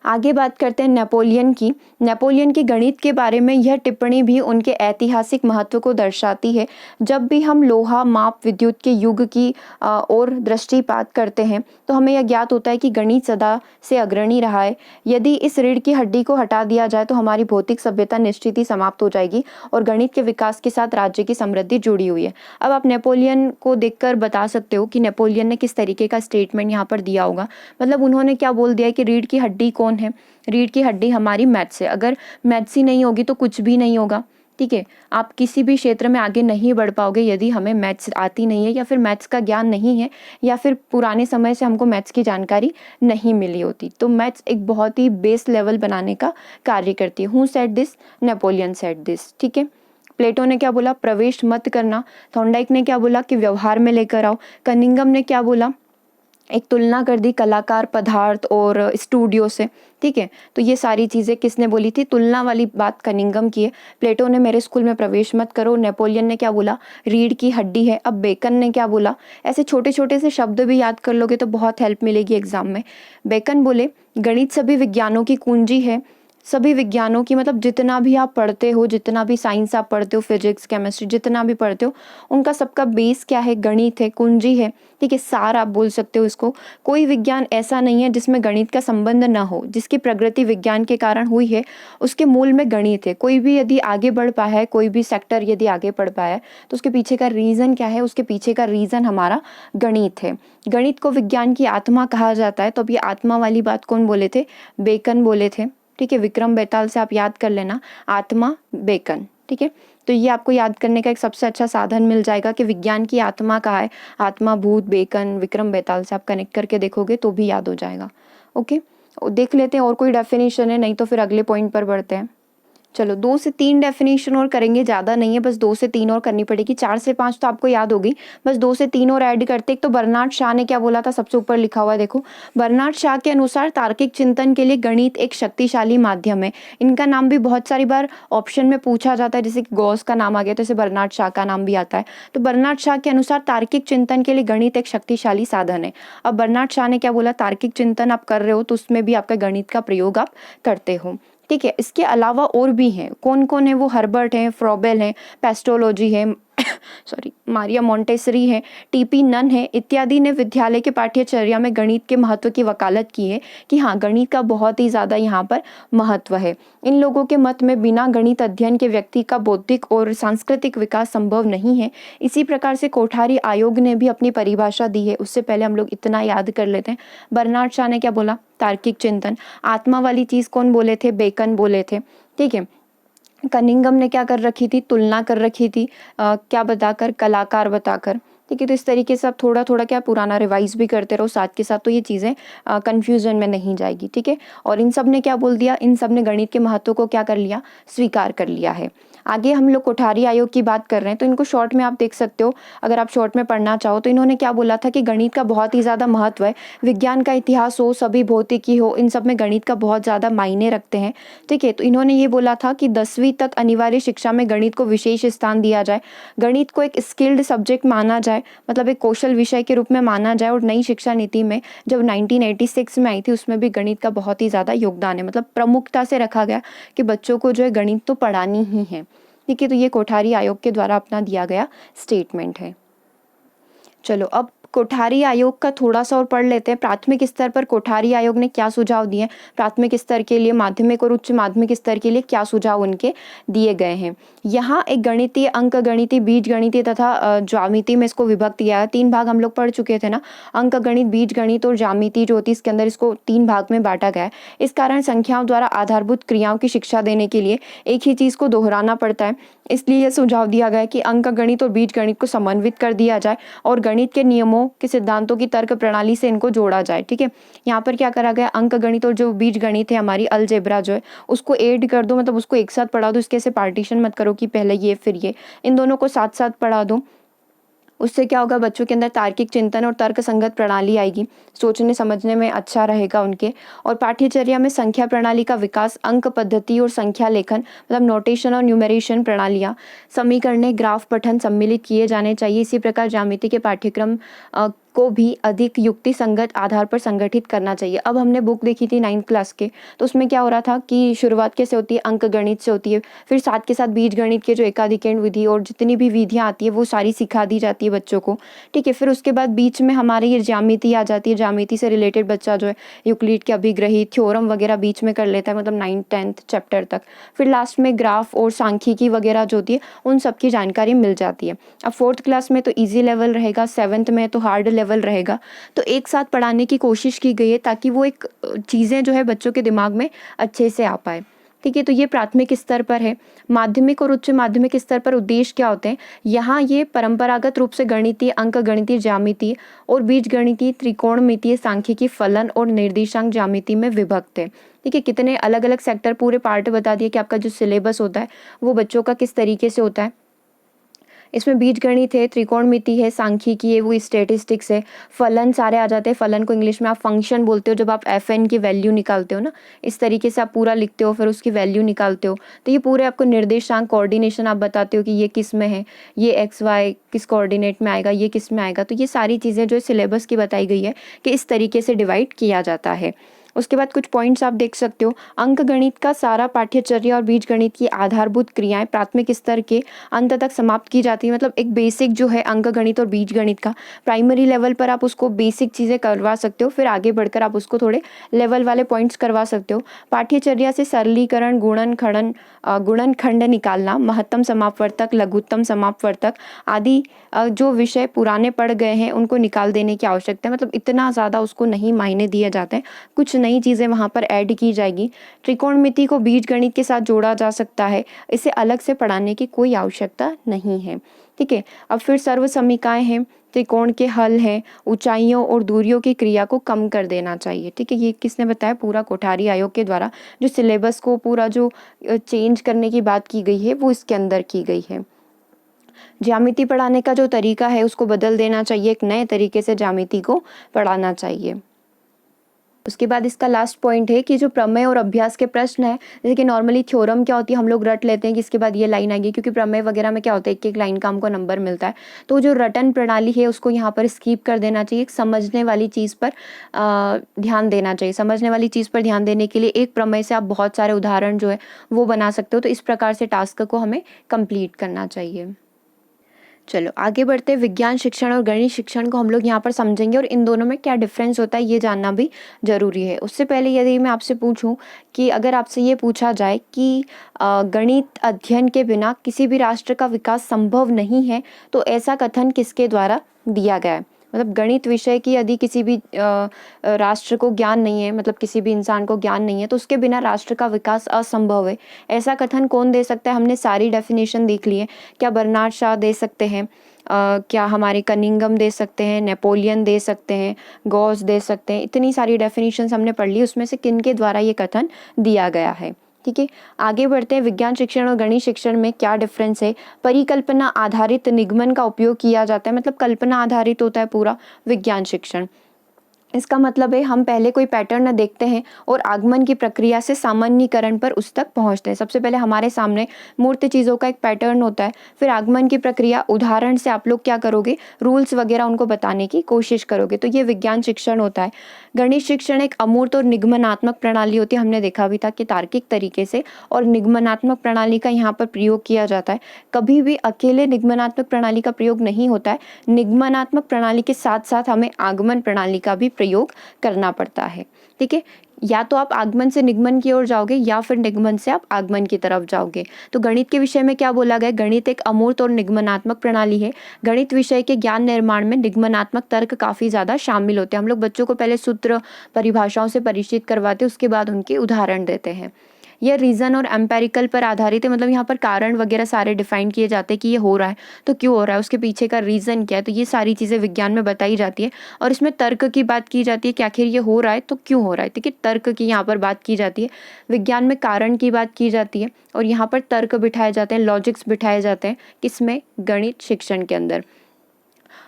आगे बात करते हैं नेपोलियन की। नेपोलियन की गणित के बारे में यह टिप्पणी भी उनके ऐतिहासिक महत्व को दर्शाती है। जब भी हम लोहा, माप, विद्युत के युग की ओर दृष्टिपात करते हैं तो हमें यह ज्ञात होता है कि गणित सदा से अग्रणी रहा है। यदि इस रीढ़ की हड्डी को हटा दिया जाए तो हमारी भौतिक सभ्यता निश्चित ही समाप्त हो जाएगी और गणित के विकास के साथ राज्य की समृद्धि जुड़ी हुई है। अब आप नेपोलियन को देखकर बता सकते हो कि नेपोलियन ने किस तरीके का स्टेटमेंट यहाँ पर दिया होगा। मतलब उन्होंने क्या बोल दिया है कि रीढ़ की हड्डी कौन है, रीढ़ की हड्डी हमारी मैथ्स है। अगर मैथ्स ही नहीं होगी तो कुछ भी नहीं होगा। ठीक है, आप किसी भी क्षेत्र में आगे नहीं बढ़ पाओगे यदि हमें मैथ्स आती नहीं है या फिर मैथ्स का ज्ञान नहीं है या फिर पुराने समय से हमको मैथ्स की जानकारी नहीं मिली होती। तो मैथ्स एक बहुत ही बेस लेवल बनाने का कार्य करती है। Who said this, Napoleon said this. ठीक है, प्लेटो ने क्या बोला, प्रवेश मत करना। थॉर्नडाइक ने क्या बोला कि व्यवहार में लेकर आओ। कनिंघम ने क्या बोला, एक तुलना कर दी कलाकार, पदार्थ और स्टूडियो से। ठीक है, तो ये सारी चीज़ें किसने बोली थी, तुलना वाली बात कनिंघम की है। प्लेटो ने मेरे स्कूल में प्रवेश मत करो। नेपोलियन ने क्या बोला, रीढ़ की हड्डी है। अब बेकन ने क्या बोला, ऐसे छोटे छोटे से शब्द भी याद कर लोगे तो बहुत हेल्प मिलेगी एग्जाम में। बेकन बोले, गणित सभी विज्ञानों की कुंजी है। सभी विज्ञानों की मतलब जितना भी आप पढ़ते हो, जितना भी साइंस आप पढ़ते हो, फिजिक्स, केमिस्ट्री, जितना भी पढ़ते हो, उनका सबका बेस क्या है, गणित है, कुंजी है। ठीक है, सार आप बोल सकते हो इसको। कोई विज्ञान ऐसा नहीं है जिसमें गणित का संबंध ना हो। जिसकी प्रगति विज्ञान के कारण हुई है उसके मूल में गणित है। कोई भी यदि आगे बढ़ पाया है, कोई भी सेक्टर यदि आगे बढ़ पाया है तो उसके पीछे का रीज़न क्या है, उसके पीछे का रीज़न हमारा गणित है। गणित को विज्ञान की आत्मा कहा जाता है। तो अब ये आत्मा वाली बात कौन बोले थे, बेकन बोले थे। ठीक है, विक्रम बेताल से आप याद कर लेना, आत्मा बेकन। ठीक है, तो ये आपको याद करने का एक सबसे अच्छा साधन मिल जाएगा कि विज्ञान की आत्मा कहाँ है, आत्मा भूत, बेकन, विक्रम बेताल से आप कनेक्ट करके देखोगे तो भी याद हो जाएगा। ओके, देख लेते हैं और कोई डेफिनेशन है, नहीं तो फिर अगले पॉइंट पर बढ़ते हैं। चलो 2 से 3 डेफिनेशन और करेंगे, ज़्यादा नहीं है, बस 2 से 3 और करनी पड़ेगी। 4 से 5 तो आपको याद होगी, बस 2 से 3 और ऐड करते। एक तो बर्नार्ड शाह ने क्या बोला था, सबसे ऊपर लिखा हुआ है देखो। बर्नार्ड शाह के अनुसार तार्किक चिंतन के लिए गणित एक शक्तिशाली माध्यम है। इनका नाम भी बहुत सारी बार ऑप्शन में पूछा जाता है, जैसे गॉस का नाम आ गया तो जैसे बर्नार्ड शाह का नाम भी आता है। तो बर्नार्ड शाह के अनुसार तार्किक चिंतन के लिए गणित एक शक्तिशाली साधन है। अब बर्नार्ड शाह ने क्या बोला, तार्किक चिंतन आप कर रहे हो तो उसमें भी आपका गणित का प्रयोग आप करते हो। ठीक है, इसके अलावा और भी हैं, कौन कौन है वो, हर्बर्ट हैं, फ्रॉबेल हैं, पेस्टोलॉजी है सॉरी मारिया मोंटेसरी है, टीपी नन है इत्यादि ने विद्यालय के पाठ्यचर्या में गणित के महत्व की वकालत की है कि हाँ, गणित का बहुत ही ज़्यादा यहाँ पर महत्व है। इन लोगों के मत में बिना गणित अध्ययन के व्यक्ति का बौद्धिक और सांस्कृतिक विकास संभव नहीं है। इसी प्रकार से कोठारी आयोग ने भी अपनी परिभाषा दी है। उससे पहले हम लोग इतना याद कर लेते हैं, बर्नार्ड शाह ने क्या बोला, तार्किक चिंतन। आत्मा वाली चीज़ कौन बोले थे, बेकन बोले थे। ठीक है, कनिंघम ने क्या कर रखी थी, तुलना कर रखी थी, क्या बताकर, कलाकार बताकर। ठीक है, तो इस तरीके से आप थोड़ा थोड़ा क्या पुराना रिवाइज भी करते रहो साथ के साथ, तो ये चीज़ें कंफ्यूजन में नहीं जाएगी। ठीक है, और इन सब ने क्या बोल दिया, इन सब ने गणित के महत्व को क्या कर लिया, स्वीकार कर लिया है। आगे हम लोग कोठारी आयोग की बात कर रहे हैं, तो इनको शॉर्ट में आप देख सकते हो, अगर आप शॉर्ट में पढ़ना चाहो तो इन्होंने क्या बोला था कि गणित का बहुत ही ज़्यादा महत्व है। विज्ञान का इतिहास हो, सभी भौतिकी हो, इन सब में गणित का बहुत ज़्यादा मायने रखते हैं। ठीक है, तो इन्होंने ये बोला था कि 10वीं तक अनिवार्य शिक्षा में गणित को विशेष स्थान दिया जाए, गणित को एक स्किल्ड सब्जेक्ट माना जाए, मतलब एक कौशल विषय के रूप में माना जाए। और नई शिक्षा नीति में जब 1986 में आई थी, उसमें भी गणित का बहुत ही ज़्यादा योगदान है, मतलब प्रमुखता से रखा गया कि बच्चों को जो है गणित तो पढ़ानी ही है। ठीक है, तो ये कोठारी आयोग के द्वारा अपना दिया गया स्टेटमेंट है। चलो अब कोठारी आयोग का थोड़ा सा और पढ़ लेते हैं। प्राथमिक स्तर पर कोठारी आयोग ने क्या सुझाव दिए हैं, प्राथमिक स्तर के लिए, माध्यमिक और उच्च माध्यमिक स्तर के लिए क्या सुझाव उनके दिए गए हैं। यहाँ एक गणितीय, अंक गणितीय, बीज गणितीय तथा ज्यामिति में इसको विभक्त किया है। 3 भाग हम लोग पढ़ चुके थे ना, अंक गणित, बीज गणित और ज्यामिति जो होती है, इसके अंदर इसको 3 भाग में बांटा गया है। इस कारण संख्याओं द्वारा आधारभूत क्रियाओं की शिक्षा देने के लिए एक ही चीज़ को दोहराना पड़ता है। इसलिए यह सुझाव दिया गया है कि अंक गणित और बीज गणित को समन्वित कर दिया जाए और गणित के नियमों के सिद्धांतों की तर्क प्रणाली से इनको जोड़ा जाए। ठीक है, यहाँ पर क्या करा गया, अंक गणित और जो बीज गणित है, हमारी अलजेब्रा जो है, उसको ऐड कर दो, मतलब उसको एक साथ पढ़ा दो। इसके ऐसे पार्टीशन मत करो कि पहले ये फिर ये, इन दोनों को साथ साथ पढ़ा दो। उससे क्या होगा, बच्चों के अंदर तार्किक चिंतन और तर्क संगत प्रणाली आएगी, सोचने समझने में अच्छा रहेगा उनके। और पाठ्यचर्या में संख्या प्रणाली का विकास, अंक पद्धति और संख्या लेखन, मतलब नोटेशन और न्यूमरेशन प्रणालियाँ, समीकरण, ग्राफ पठन सम्मिलित किए जाने चाहिए। इसी प्रकार ज्यामिति के पाठ्यक्रम को भी अधिक युक्ति संगत आधार पर संगठित करना चाहिए। अब हमने बुक देखी थी 9th क्लास के, तो उसमें क्या हो रहा था कि शुरुआत कैसे होती है, अंक गणित से होती है, फिर साथ के साथ बीज गणित के जो एकाधिकरण विधि और जितनी भी विधियाँ आती है वो सारी सिखा दी जाती है बच्चों को। ठीक है, फिर उसके बाद बीच में हमारे ये ज्यामिति आ जाती है। ज्यामिति से रिलेटेड बच्चा जो है यूक्लिड के अभिग्रही, थ्योरम वगैरह बीच में कर लेता है, मतलब 9th 10th चैप्टर तक। फिर लास्ट में ग्राफ और सांख्यिकी वगैरह जो होती है उन सब की जानकारी मिल जाती है। अब 4th क्लास में तो ईजी लेवल रहेगा, 7th में तो हार्ड लेवल रहेगा। तो एक साथ पढ़ाने की कोशिश की गई है ताकि वो एक चीज़ें जो है बच्चों के दिमाग में अच्छे से आ पाए। ठीक है, तो ये प्राथमिक स्तर पर है। माध्यमिक और उच्च माध्यमिक स्तर पर उद्देश्य क्या होते हैं, यहाँ ये परंपरागत रूप से गणितीय, अंक गणितीय, ज्यामितीय और बीज गणितीय, त्रिकोणमितीय, सांख्यिकी, फलन और निर्देशांक ज्यामिति में विभक्त है। ठीक है, कितने अलग अलग सेक्टर, पूरे पार्ट बता दिए कि आपका जो सिलेबस होता है वो बच्चों का किस तरीके से होता है। इसमें बीज गणित है, त्रिकोणमिति है, सांख्यिकी है, वो स्टैटिस्टिक्स है, फलन सारे आ जाते हैं। फलन को इंग्लिश में आप फंक्शन बोलते हो, जब आप FN की वैल्यू निकालते हो ना, इस तरीके से आप पूरा लिखते हो, फिर उसकी वैल्यू निकालते हो। तो ये पूरे आपको निर्देशांक, कोऑर्डिनेशन आप बताते हो कि ये किस में है, ये XY किस कोऑर्डिनेट में आएगा, ये किस में आएगा। तो ये सारी चीज़ें जो सिलेबस की बताई गई है कि इस तरीके से डिवाइड किया जाता है। उसके बाद कुछ पॉइंट्स आप देख सकते हो, अंक गणित का सारा पाठ्यचर्या और बीज गणित की आधारभूत क्रियाएं प्राथमिक स्तर के अंत तक समाप्त की जाती है। मतलब एक बेसिक जो है अंक गणित और बीज गणित का, प्राइमरी लेवल पर आप उसको बेसिक चीज़ें करवा सकते हो, फिर आगे बढ़कर आप उसको थोड़े लेवल वाले पॉइंट्स करवा सकते हो। पाठ्यचर्या से सरलीकरण, गुणनखंड निकालना, महत्तम समापवर्तक, लघुत्तम समापवर्तक आदि जो विषय पुराने पढ़ गए हैं उनको निकाल देने की आवश्यकता है। मतलब इतना ज़्यादा उसको नहीं मायने दिए जाते हैं, कुछ नई चीज़ें वहाँ पर ऐड की जाएगी। त्रिकोणमिति को बीज गणित के साथ जोड़ा जा सकता है, इसे अलग से पढ़ाने की कोई आवश्यकता नहीं है। ठीक है, अब फिर सर्व समीकाएं हैं, त्रिकोण के हल हैं, ऊंचाइयों और दूरियों की क्रिया को कम कर देना चाहिए। ठीक है, ये किसने बताया, पूरा कोठारी आयोग के द्वारा जो सिलेबस को पूरा जो चेंज करने की बात की गई है वो इसके अंदर की गई है। ज्यामिति पढ़ाने का जो तरीका है उसको बदल देना चाहिए, एक नए तरीके से ज्यामिति को पढ़ाना चाहिए। उसके बाद इसका लास्ट पॉइंट है कि जो प्रमेय और अभ्यास के प्रश्न है, जैसे कि नॉर्मली थ्योरम क्या होती है हम लोग रट लेते हैं कि इसके बाद ये लाइन आएगी, क्योंकि प्रमेय वगैरह में क्या होता है एक एक लाइन का हमको नंबर मिलता है। तो जो रटन प्रणाली है उसको यहाँ पर स्किप कर देना चाहिए, समझने वाली चीज़ पर ध्यान देना चाहिए। समझने वाली चीज़ पर ध्यान देने के लिए एक प्रमेय से आप बहुत सारे उदाहरण जो है वो बना सकते हो। तो इस प्रकार से टास्क को हमें कंप्लीट करना चाहिए। चलो आगे बढ़ते हैं, विज्ञान शिक्षण और गणित शिक्षण को हम लोग यहाँ पर समझेंगे और इन दोनों में क्या डिफरेंस होता है ये जानना भी जरूरी है। उससे पहले यदि मैं आपसे पूछूं कि अगर आपसे ये पूछा जाए कि गणित अध्ययन के बिना किसी भी राष्ट्र का विकास संभव नहीं है, तो ऐसा कथन किसके द्वारा दिया गया है। मतलब गणित विषय की यदि किसी भी राष्ट्र को ज्ञान नहीं है, मतलब किसी भी इंसान को ज्ञान नहीं है, तो उसके बिना राष्ट्र का विकास असंभव है। ऐसा कथन कौन दे सकता है, हमने सारी डेफिनेशन देख ली है। क्या बर्नार्ड शॉ दे सकते हैं, क्या हमारे कनिंघम दे सकते हैं, नेपोलियन दे सकते हैं, गॉस दे सकते हैं। इतनी सारी डेफिनेशंस हमने पढ़ ली, उसमें से किन के द्वारा ये कथन दिया गया है। ठीक है, आगे बढ़ते हैं। विज्ञान शिक्षण और गणित शिक्षण में क्या डिफरेंस है? परिकल्पना आधारित निगमन का उपयोग किया जाता है, मतलब कल्पना आधारित होता है पूरा विज्ञान शिक्षण। इसका मतलब है हम पहले कोई पैटर्न देखते हैं और आगमन की प्रक्रिया से सामान्यीकरण पर उस तक पहुंचते हैं। सबसे पहले हमारे सामने मूर्त चीज़ों का एक पैटर्न होता है, फिर आगमन की प्रक्रिया, उदाहरण से आप लोग क्या करोगे, रूल्स वगैरह उनको बताने की कोशिश करोगे। तो ये विज्ञान शिक्षण होता है। गणित शिक्षण एक अमूर्त और निगमनात्मक प्रणाली होती है। हमने देखा भी था कि तार्किक तरीके से और निगमनात्मक प्रणाली का यहाँ पर प्रयोग किया जाता है। कभी भी अकेले निगमनात्मक प्रणाली का प्रयोग नहीं होता है। निगमनात्मक प्रणाली के साथ साथ हमें आगमन प्रणाली का भी प्रयोग करना पड़ता है। ठीक है, या तो आप आगमन से निगमन की ओर जाओगे या फिर निगमन से आप आगमन की तरफ जाओगे। तो गणित के विषय में क्या बोला गया? गणित एक अमूर्त और निगमनात्मक प्रणाली है। गणित विषय के ज्ञान निर्माण में निगमनात्मक तर्क काफी ज्यादा शामिल होते हैं। हम लोग बच्चों को पहले सूत्र परिभाषाओं से परिचित करवाते हैं, उसके बाद उनके उदाहरण देते हैं। यह रीजन और एम्पेरिकल पर आधारित है, मतलब यहाँ पर कारण वगैरह सारे डिफाइन किए जाते हैं कि ये हो रहा है तो क्यों हो रहा है, उसके पीछे का रीजन क्या है। तो ये सारी चीज़ें विज्ञान में बताई जाती है और इसमें तर्क की बात की जाती है कि आखिर ये हो रहा है तो क्यों हो रहा है। ठीक है, तर्क की यहाँ पर बात की जाती है। विज्ञान में कारण की बात की जाती है और यहाँ पर तर्क बिठाए जाते हैं, लॉजिक्स बिठाए जाते हैं। किसमें? गणित शिक्षण के अंदर।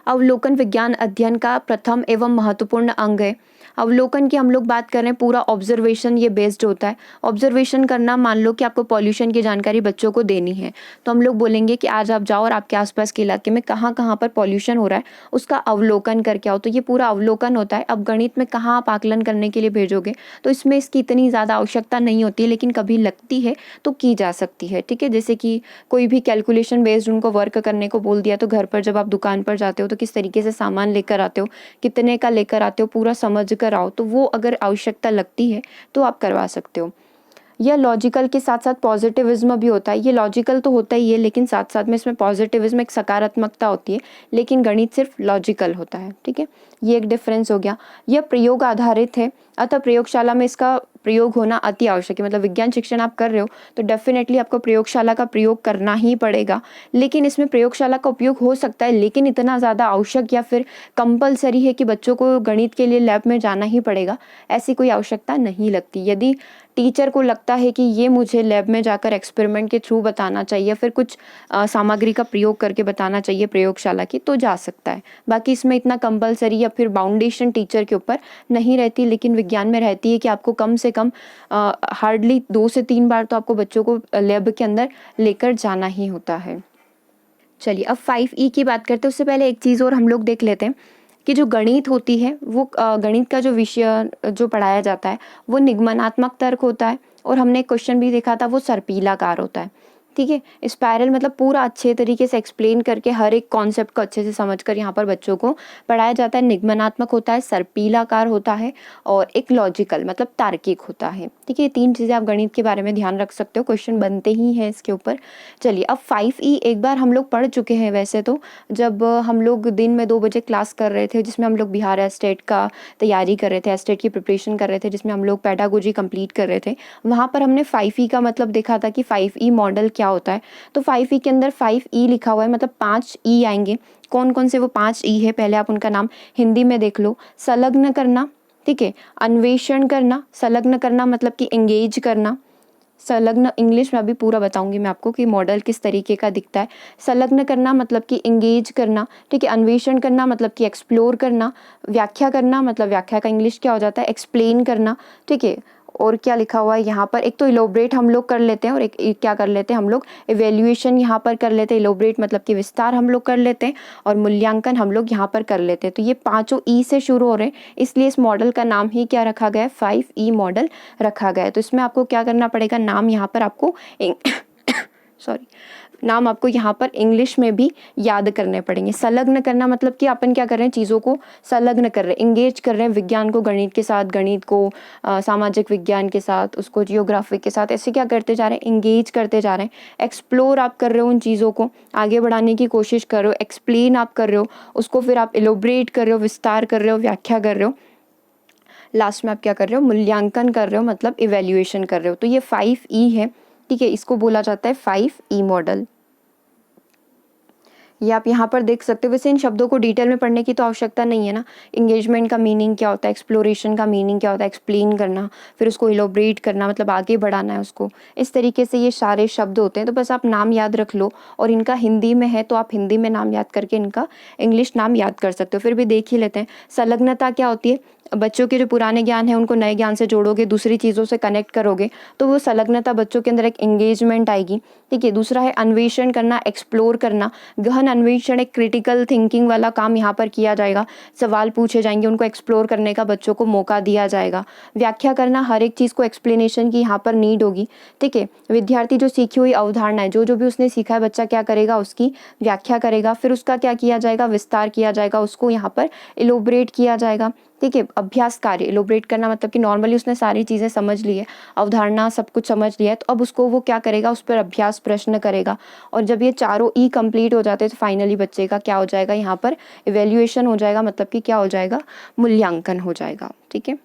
अवलोकन विज्ञान अध्ययन का प्रथम एवं महत्वपूर्ण अंग है। अवलोकन की हम लोग बात कर रहे हैं, पूरा ऑब्जर्वेशन ये बेस्ड होता है। ऑब्जर्वेशन करना, मान लो कि आपको पॉल्यूशन की जानकारी बच्चों को देनी है, तो हम लोग बोलेंगे कि आज आप जाओ और आपके आसपास के इलाके में कहाँ कहाँ पर पॉल्यूशन हो रहा है उसका अवलोकन करके आओ। तो ये पूरा अवलोकन होता है। अब गणित में कहाँ आप आकलन करने के लिए भेजोगे, तो इसमें इसकी इतनी ज़्यादा आवश्यकता नहीं होती है, लेकिन कभी लगती है तो की जा सकती है। ठीक है, जैसे कि कोई भी कैलकुलेशन बेस्ड उनको वर्क करने को बोल दिया, तो घर पर जब आप दुकान पर जाते हो तो किस तरीके से सामान लेकर आते हो, कितने का लेकर आते हो, पूरा समझ कर आओ। तो वो अगर आवश्यकता लगती है तो आप करवा सकते हो। यह लॉजिकल के साथ साथ पॉजिटिविज्म भी होता है। ये लॉजिकल तो होता ही है, लेकिन साथ साथ में इसमें पॉजिटिविज्म, एक सकारात्मकता होती है, लेकिन गणित सिर्फ लॉजिकल होता है। ठीक है, ये एक डिफरेंस हो गया। यह प्रयोग आधारित है, अतः प्रयोगशाला में इसका प्रयोग होना अति आवश्यक है। मतलब विज्ञान शिक्षण आप कर रहे हो तो डेफिनेटली आपको प्रयोगशाला का प्रयोग करना ही पड़ेगा, लेकिन इसमें प्रयोगशाला का उपयोग हो सकता है, लेकिन इतना ज़्यादा आवश्यक या फिर कंपलसरी है कि बच्चों को गणित के लिए लैब में जाना ही पड़ेगा, ऐसी कोई आवश्यकता नहीं लगती। यदि टीचर को लगता है कि ये मुझे लैब में जाकर एक्सपेरिमेंट के थ्रू बताना चाहिए, फिर कुछ सामग्री का प्रयोग करके बताना चाहिए प्रयोगशाला की, तो जा सकता है। बाकी इसमें इतना कंपलसरी या फिर बाउंडेशन टीचर के ऊपर नहीं रहती, लेकिन विज्ञान में रहती है कि आपको कम से कम हार्डली 2 से 3 बार तो आपको बच्चों को लैब के अंदर लेकर जाना ही होता है। चलिए अब 5E की बात करते हैं। उससे पहले एक चीज़ और हम लोग देख लेते हैं कि जो गणित होती है वो गणित का जो विषय जो पढ़ाया जाता है वो निगमनात्मक तर्क होता है, और हमने क्वेश्चन भी देखा था वो सर्पिलाकार होता है। ठीक है, स्पाइरल मतलब पूरा अच्छे तरीके से एक्सप्लेन करके हर एक कॉन्सेप्ट को अच्छे से समझकर यहाँ पर बच्चों को पढ़ाया जाता है। निगमनात्मक होता है, सर्पिलाकार होता है, और एक लॉजिकल मतलब तार्किक होता है। ठीक है, ये 3 चीज़ें आप गणित के बारे में ध्यान रख सकते हो, क्वेश्चन बनते ही हैं इसके ऊपर। चलिए अब 5E एक बार हम लोग पढ़ चुके हैं वैसे तो, जब हम लोग दिन में 2 बजे क्लास कर रहे थे, जिसमें हम लोग बिहार एस्टेट का तैयारी कर रहे थे, एस्टेट की प्रिपरेशन कर रहे थे, जिसमें हम लोग पेडागोजी कंप्लीट कर रहे थे। वहाँ पर हमने 5E का मतलब देखा था कि 5E मॉडल क्या होता है। तो 5E के अंदर 5E लिखा हुआ है, मतलब 5 E आएंगे। कौन कौन से वो 5 E है, पहले आप उनका नाम हिंदी में देख लो। संलग्न करना, ठीक है, अन्वेषण करना। संलग्न करना मतलब कि एंगेज करना। संलग्न इंग्लिश में अभी पूरा बताऊंगी मैं आपको कि मॉडल किस तरीके का दिखता है। संलग्न करना मतलब कि एंगेज करना, ठीक है। अन्वेषण करना मतलब कि एक्सप्लोर करना। व्याख्या करना मतलब व्याख्या का इंग्लिश क्या हो जाता है, एक्सप्लेन करना, ठीक है। और क्या लिखा हुआ है यहाँ पर, एक तो इलोबरेट हम लोग कर लेते हैं, और एक क्या कर लेते हैं हम लोग, इवेल्युएशन यहाँ पर कर लेते हैं। इलोबरेट मतलब कि विस्तार हम लोग कर लेते हैं, और मूल्यांकन हम लोग यहाँ पर कर लेते हैं। तो ये 5 ई से शुरू हो रहे हैं, इसलिए इस मॉडल का नाम ही क्या रखा गया है, 5E मॉडल रखा गया है। तो इसमें आपको क्या करना पड़ेगा, नाम यहाँ पर आपको सॉरी नाम आपको यहाँ पर इंग्लिश में भी याद करने पड़ेंगे। संलग्न करना मतलब कि अपन क्या कर रहे हैं, चीज़ों को संलग्न कर रहे हैं, इंगेज कर रहे हैं, विज्ञान को गणित के साथ, गणित को सामाजिक विज्ञान के साथ, उसको जियोग्राफी के साथ, ऐसे क्या करते जा रहे हैं, इंगेज करते जा रहे हैं। एक्सप्लोर आप कर रहे हो, उन चीज़ों को आगे बढ़ाने की कोशिश कर रहे हो। एक्सप्लेन आप कर रहे हो, उसको फिर आप इलोबरेट कर रहे हो, विस्तार कर रहे हो, व्याख्या कर रहे हो। लास्ट में आप क्या कर रहे हो, मूल्यांकन कर रहे हो, मतलब इवेल्युएशन कर रहे हो। तो ये 5E है, ठीक है, इसको बोला जाता है 5E मॉडल। ये आप यहाँ पर देख सकते हो। वैसे इन शब्दों को डिटेल में पढ़ने की तो आवश्यकता नहीं है ना। एंगेजमेंट का मीनिंग क्या होता है, एक्सप्लोरेशन का मीनिंग क्या होता है, एक्सप्लेन करना, फिर उसको इलोबरेट करना मतलब आगे बढ़ाना है उसको। इस तरीके से ये सारे शब्द होते हैं। तो बस आप नाम याद रख लो, और इनका हिंदी में है तो आप हिंदी में नाम याद करके इनका इंग्लिश नाम याद कर सकते हो। फिर भी देख ही लेते हैं। संलग्नता क्या होती है? बच्चों के जो पुराने ज्ञान है उनको नए ज्ञान से जोड़ोगे, दूसरी चीज़ों से कनेक्ट करोगे, तो वो संलग्नता, बच्चों के अंदर एक एंगेजमेंट आएगी। ठीक है। दूसरा है अन्वेषण करना, एक्सप्लोर करना, गहन अन्वेषण, एक क्रिटिकल थिंकिंग वाला काम यहाँ पर किया जाएगा। सवाल पूछे जाएंगे, उनको एक्सप्लोर करने का बच्चों को मौका दिया जाएगा। व्याख्या करना, हर एक चीज़ को एक्सप्लेनेशन की यहाँ पर नीड होगी। ठीक है। विद्यार्थी जो सीखी हुई अवधारणा है, जो भी उसने सीखा है, बच्चा क्या करेगा, उसकी व्याख्या करेगा। फिर उसका क्या किया जाएगा, विस्तार किया जाएगा, उसको यहाँ पर इलोबरेट किया जाएगा। ठीक है। अभ्यास कार्य, इलोबरेट करना मतलब कि नॉर्मली उसने सारी चीज़ें समझ ली है, अवधारणा सब कुछ समझ लिया है, तो अब उसको वो क्या करेगा, उस पर अभ्यास प्रश्न करेगा। और जब ये चारों ई कंप्लीट हो जाते हैं तो फाइनली बच्चे का क्या हो जाएगा, यहाँ पर इवेल्युएशन हो जाएगा, मतलब कि क्या हो जाएगा, मूल्यांकन हो जाएगा। ठीक है।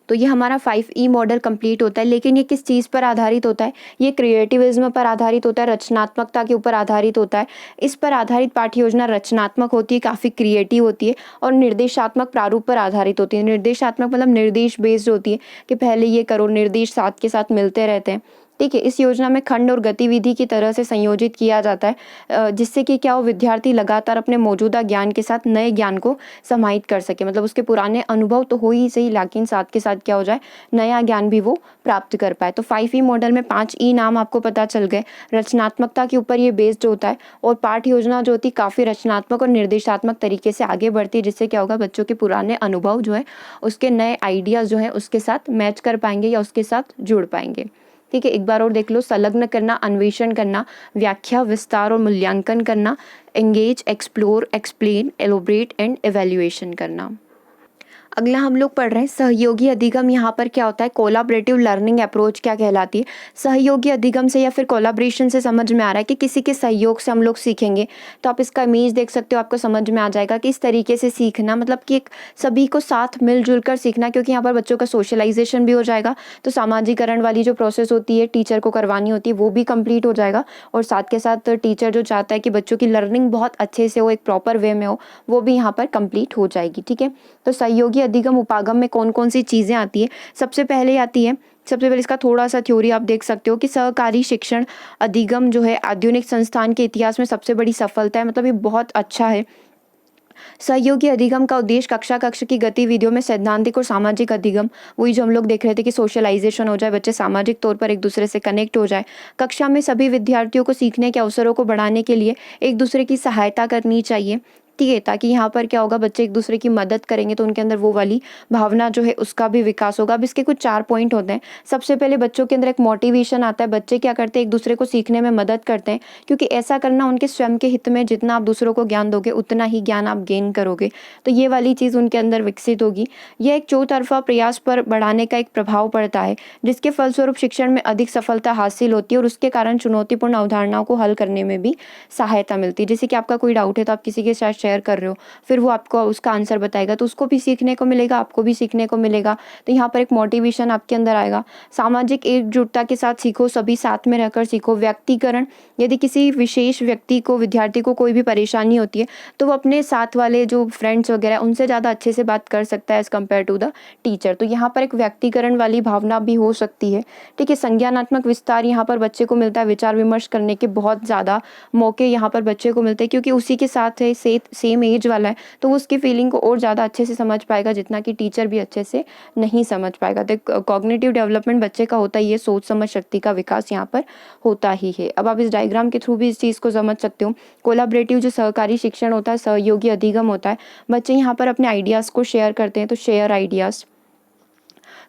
तो ये हमारा 5E मॉडल कंप्लीट होता है। लेकिन ये किस चीज़ पर आधारित होता है? ये क्रिएटिविज्म पर आधारित होता है, रचनात्मकता के ऊपर आधारित होता है। इस पर आधारित पाठ्य योजना रचनात्मक होती है, काफ़ी क्रिएटिव होती है, और निर्देशात्मक प्रारूप पर आधारित होती है। निर्देशात्मक मतलब निर्देश बेस्ड होती है कि पहले ये करो, निर्देश साथ के साथ मिलते रहते हैं। ठीक है। इस योजना में खंड और गतिविधि की तरह से संयोजित किया जाता है, जिससे कि क्या हो, विद्यार्थी लगातार अपने मौजूदा ज्ञान के साथ नए ज्ञान को समाहित कर सके। मतलब उसके पुराने अनुभव तो हो ही सही, लेकिन साथ के साथ क्या हो जाए, नया ज्ञान भी वो प्राप्त कर पाए। तो 5E मॉडल में 5E नाम आपको पता चल गए। रचनात्मकता के ऊपर ये बेस्ड होता है, और पाठ्य योजना जो होती है काफ़ी रचनात्मक और निर्देशात्मक तरीके से आगे बढ़ती है, जिससे क्या होगा, बच्चों के पुराने अनुभव जो है, उसके नए आइडियाज़ जो है उसके साथ मैच कर पाएंगे या उसके साथ जुड़ पाएंगे। ठीक है। एक बार और देख लो। संलग्न करना, अन्वेषण करना, व्याख्या, विस्तार और मूल्यांकन करना, engage, explore, explain, elaborate and evaluation करना। अगला हम लोग पढ़ रहे हैं सहयोगी अधिगम। यहाँ पर क्या होता है, कोलाबरेटिव लर्निंग अप्रोच क्या कहलाती है। सहयोगी अधिगम से या फिर कोलाब्रेशन से समझ में आ रहा है कि किसी के सहयोग से हम लोग सीखेंगे। तो आप इसका इमेज देख सकते हो, आपको समझ में आ जाएगा कि इस तरीके से सीखना मतलब कि एक सभी को साथ मिलजुल कर सीखना, क्योंकि यहाँ पर बच्चों का सोशलाइजेशन भी हो जाएगा। तो सामाजिकरण वाली जो प्रोसेस होती है, टीचर को करवानी होती है, वो भी कंप्लीट हो जाएगा। और साथ के साथ टीचर जो चाहता है कि बच्चों की लर्निंग बहुत अच्छे से हो, एक प्रॉपर वे में हो, वो भी यहाँ पर कंप्लीट हो जाएगी। ठीक है। तो सहयोगी अधिगम उपागम में कौन कौन सी चीज़ें आती है? सबसे पहले इसका थोड़ा सा थ्योरी आप देख सकते हो कि सहकारी शिक्षण अधिगम जो है आधुनिक संस्थान के इतिहास में सबसे बड़ी सफलता है, मतलब ये बहुत अच्छा है। सहयोगी अधिगम का उद्देश्य कक्षा की गतिविधियों में सैद्धांतिक और सामाजिक अधिगम, वही जो हम लोग देख रहे थे कि सोशलाइजेशन हो जाए, बच्चे सामाजिक तौर पर एक दूसरे से कनेक्ट हो जाए। कक्षा में सभी विद्यार्थियों को सीखने के अवसरों को बढ़ाने के लिए एक दूसरे की सहायता करनी चाहिए। ठीक है। ताकि यहाँ पर क्या होगा, बच्चे एक दूसरे की मदद करेंगे तो उनके अंदर वो वाली भावना जो है उसका भी विकास होगा। अब इसके कुछ 4 पॉइंट होते हैं। सबसे पहले बच्चों के अंदर एक मोटिवेशन आता है। बच्चे क्या करते हैं, एक दूसरे को सीखने में मदद करते हैं, क्योंकि ऐसा करना उनके स्वयं के हित में। जितना आप दूसरों को ज्ञान दोगे उतना ही ज्ञान आप गेन करोगे। तो ये वाली चीज़ उनके अंदर विकसित होगी। यह एक चौतरफा प्रयास पर बढ़ाने का एक प्रभाव पड़ता है, जिसके फलस्वरूप शिक्षण में अधिक सफलता हासिल होती है, और उसके कारण चुनौतीपूर्ण अवधारणाओं को हल करने में भी सहायता मिलती है। जैसे कि आपका कोई डाउट है तो आप किसी के साथ शेयर कर रहे हो, फिर वो आपको उसका आंसर बताएगा, तो उसको भी सीखने को मिलेगा, आपको भी सीखने को मिलेगा। तो यहाँ पर एक मोटिवेशन आपके अंदर आएगा। सामाजिक एकजुटता के साथ सीखो, सभी साथ में रहकर सीखो। व्यक्तिकरण, यदि किसी विशेष व्यक्ति को, विद्यार्थी को कोई भी परेशानी होती है तो वो अपने साथ वाले जो फ्रेंड्स वगैरह उनसे ज़्यादा अच्छे से बात कर सकता है as compare to the teacher. तो यहाँ पर एक व्यक्तिकरण वाली भावना भी हो सकती है। ठीक है। संज्ञानात्मक विस्तार, यहाँ पर बच्चे को मिलता है विचार विमर्श करने के बहुत ज़्यादा मौके यहाँ पर बच्चे को मिलते हैं, क्योंकि उसी के साथ है, सेम एज वाला है, तो वो उसकी फीलिंग को और ज़्यादा अच्छे से समझ पाएगा, जितना कि टीचर भी अच्छे से नहीं समझ पाएगा। तो कॉग्निटिव डेवलपमेंट बच्चे का होता ही है, सोच समझ शक्ति का विकास यहाँ पर होता ही है। अब आप इस डायग्राम के थ्रू भी इस चीज़ को समझ सकते हो। कोलाबरेटिव जो सहकारी शिक्षण होता है, सहयोगी अधिगम होता है, बच्चे यहाँ पर अपने आइडियाज़ को शेयर करते हैं, तो शेयर आइडियाज़।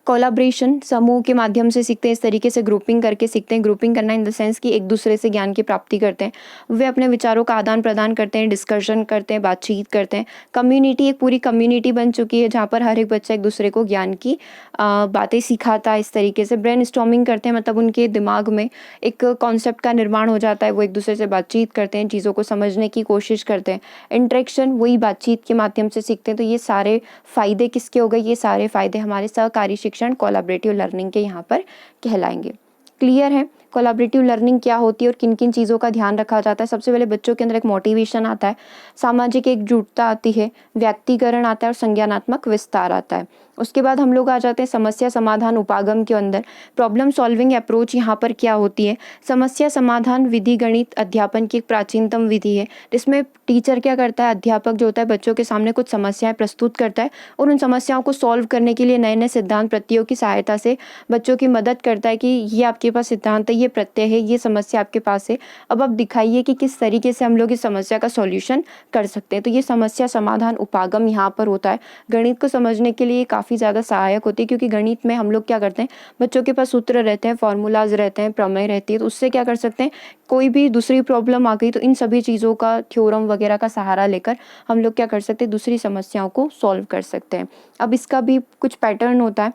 कोलाब्रेशन, समूह के माध्यम से सीखते हैं, इस तरीके से ग्रुपिंग करके सीखते हैं। ग्रुपिंग करना इन द सेंस कि एक दूसरे से ज्ञान की प्राप्ति करते हैं, वे अपने विचारों का आदान प्रदान करते हैं, डिस्कशन करते हैं, बातचीत करते हैं। कम्युनिटी, एक पूरी कम्युनिटी बन चुकी है जहाँ पर हर एक बच्चा एक दूसरे को ज्ञान की बातें सिखाता है। इस तरीके से ब्रेन स्टॉर्मिंग करते हैं, मतलब उनके दिमाग में एक कॉन्सेप्ट का निर्माण हो जाता है, वो एक दूसरे से बातचीत करते हैं, चीज़ों को समझने की कोशिश करते हैं। इंटरेक्शन, वही बातचीत के माध्यम से सीखते हैं। तो ये सारे फ़ायदे किसके हो गए, ये सारे फ़ायदे हमारे सहकारी शिक्षण, कोलैबोरेटिव लर्निंग के यहाँ पर कहलाएंगे। क्लियर है? कोलैबोरेटिव लर्निंग क्या होती है और किन किन चीज़ों का ध्यान रखा जाता है। सबसे पहले बच्चों के अंदर एक मोटिवेशन आता है, सामाजिक एकजुटता आती है, व्यक्तिकरण आता है और संज्ञानात्मक विस्तार आता है। उसके बाद हम लोग आ जाते हैं समस्या समाधान उपागम के अंदर। प्रॉब्लम सॉल्विंग अप्रोच यहाँ पर क्या होती है, समस्या समाधान विधि गणित अध्यापन की एक प्राचीनतम विधि है, जिसमें टीचर क्या करता है, अध्यापक जो होता है बच्चों के सामने कुछ समस्याएं प्रस्तुत करता है और उन समस्याओं को सॉल्व करने के लिए नए नए सिद्धांत प्रत्ययों की सहायता से बच्चों की मदद करता है कि ये आपके पास सिद्धांत है, ये प्रत्यय है, ये समस्या आपके पास है, अब आप दिखाइए कि किस तरीके से हम लोग इस समस्या का सॉल्यूशन कर सकते हैं। तो ये समस्या समाधान उपागम यहाँ पर होता है। गणित को समझने के लिए काफ़ी ज़्यादा सहायक होती है, क्योंकि गणित में हम लोग क्या करते हैं, बच्चों के पास सूत्र रहते हैं, फॉर्मूलाज रहते हैं, प्रमेय रहती है, तो उससे क्या कर सकते हैं, कोई भी दूसरी प्रॉब्लम आ गई तो इन सभी चीज़ों का थ्योरम वगैरह का सहारा लेकर हम लोग क्या कर सकते हैं, दूसरी समस्याओं को सॉल्व कर सकते हैं। अब इसका भी कुछ पैटर्न होता है,